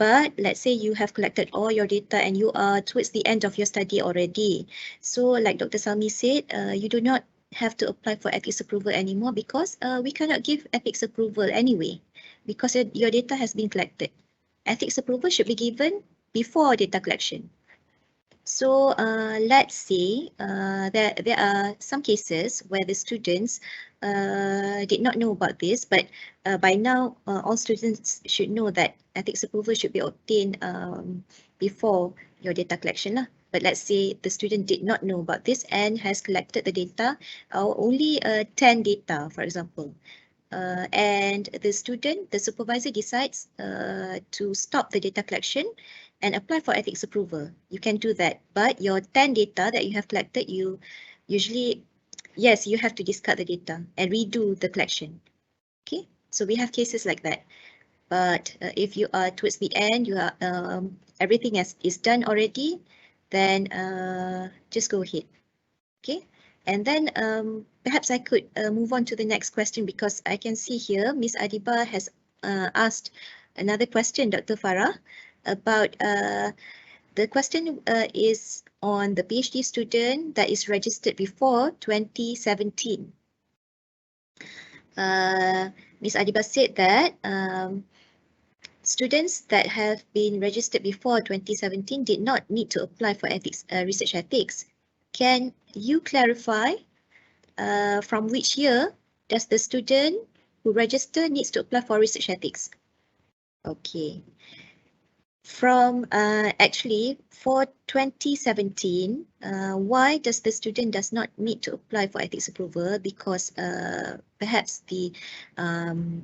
Speaker 4: But let's say you have collected all your data and you are towards the end of your study already. So like Dr. Salmi said, you do not have to apply for ethics approval anymore because we cannot give ethics approval anyway because your data has been collected. Ethics approval should be given before data collection. So let's say there are some cases where the students did not know about this, but by now all students should know that ethics approval should be obtained before your data collection lah. But let's say the student did not know about this and has collected the data, only 10 data, for example. And the supervisor decides to stop the data collection and apply for ethics approval. You can do that, but your 10 data that you have collected, you usually, yes, you have to discard the data and redo the collection. Okay, so we have cases like that. But if you are towards the end, you are everything is done already, then just go ahead. Okay. And then perhaps I could move on to the next question, because I can see here Miss Adiba has asked another question, Dr. Farah, about the question is on the PhD student that is registered before 2017. Miss Adiba said that students that have been registered before 2017 did not need to apply for ethics, research ethics. Can you clarify from which year does the student who registered needs to apply for research ethics? Okay. From actually for 2017, why does the student does not need to apply for ethics approval? Because perhaps the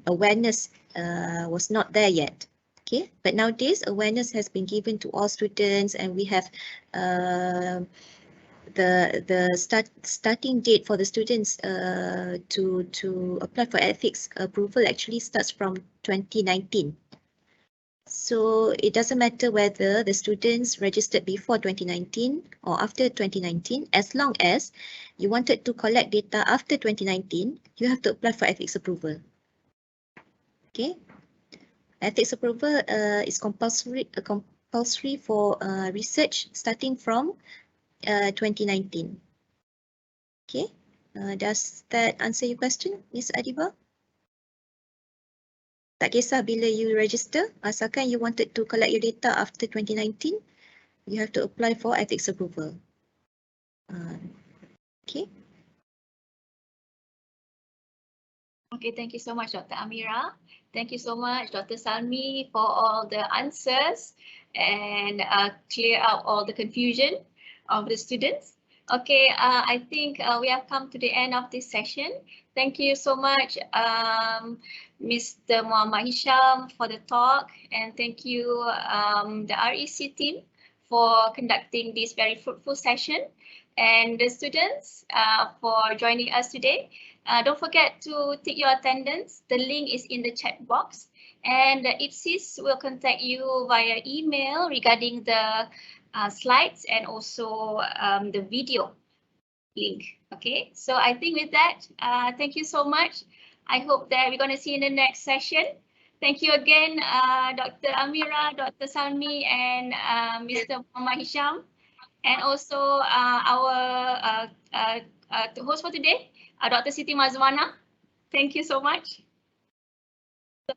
Speaker 4: awareness was not there yet. Okay, but nowadays awareness has been given to all students, and we have the starting date for the students to apply for ethics approval actually starts from 2019. So it doesn't matter whether the students registered before 2019 or after 2019, as long as you wanted to collect data after 2019, you have to apply for ethics approval. Okay, ethics approval is compulsory for research starting from 2019. Okay, does that answer your question, Ms. Adiba? Tak kisah bila you register, asalkan you wanted to collect your data after 2019, you have to apply for ethics approval. Okay.
Speaker 2: Okay, thank you so much, Dr. Amira. Thank you so much, Dr. Salmi, for all the answers and clear out all the confusion of the students. Okay, I think we have come to the end of this session. Thank you so much, Mr. Muhammad Hisham, for the talk, and thank you, the REC team, for conducting this very fruitful session, and the students for joining us today. Don't forget to take your attendance. The link is in the chat box, and the IPSis will contact you via email regarding the slides and also the video link. Okay, so I think with that, thank you so much. I hope that we're going to see you in the next session. Thank you again, Dr. Amira, Dr. Salmi, and Mr. Muhammad Hisham, and also our host for today, Dr. Siti Mazwana. Thank you so much. So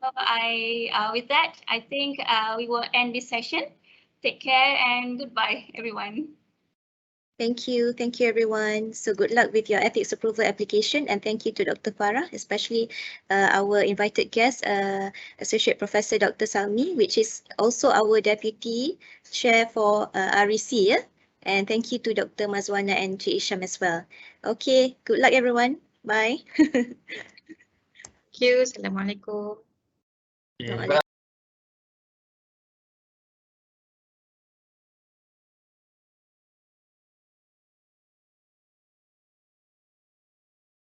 Speaker 2: with that, I think we will end this session. Take care and goodbye, everyone.
Speaker 4: Thank you everyone. So good luck with your ethics approval application, and thank you to Dr. Farah, especially our invited guest, Associate Professor Dr. Salmi, which is also our Deputy Chair for REC. Yeah? And thank you to Dr. Mazwana and Cik Isham as well. Okay, good luck everyone. Bye.
Speaker 5: Thank you. Assalamualaikum.
Speaker 3: Bye.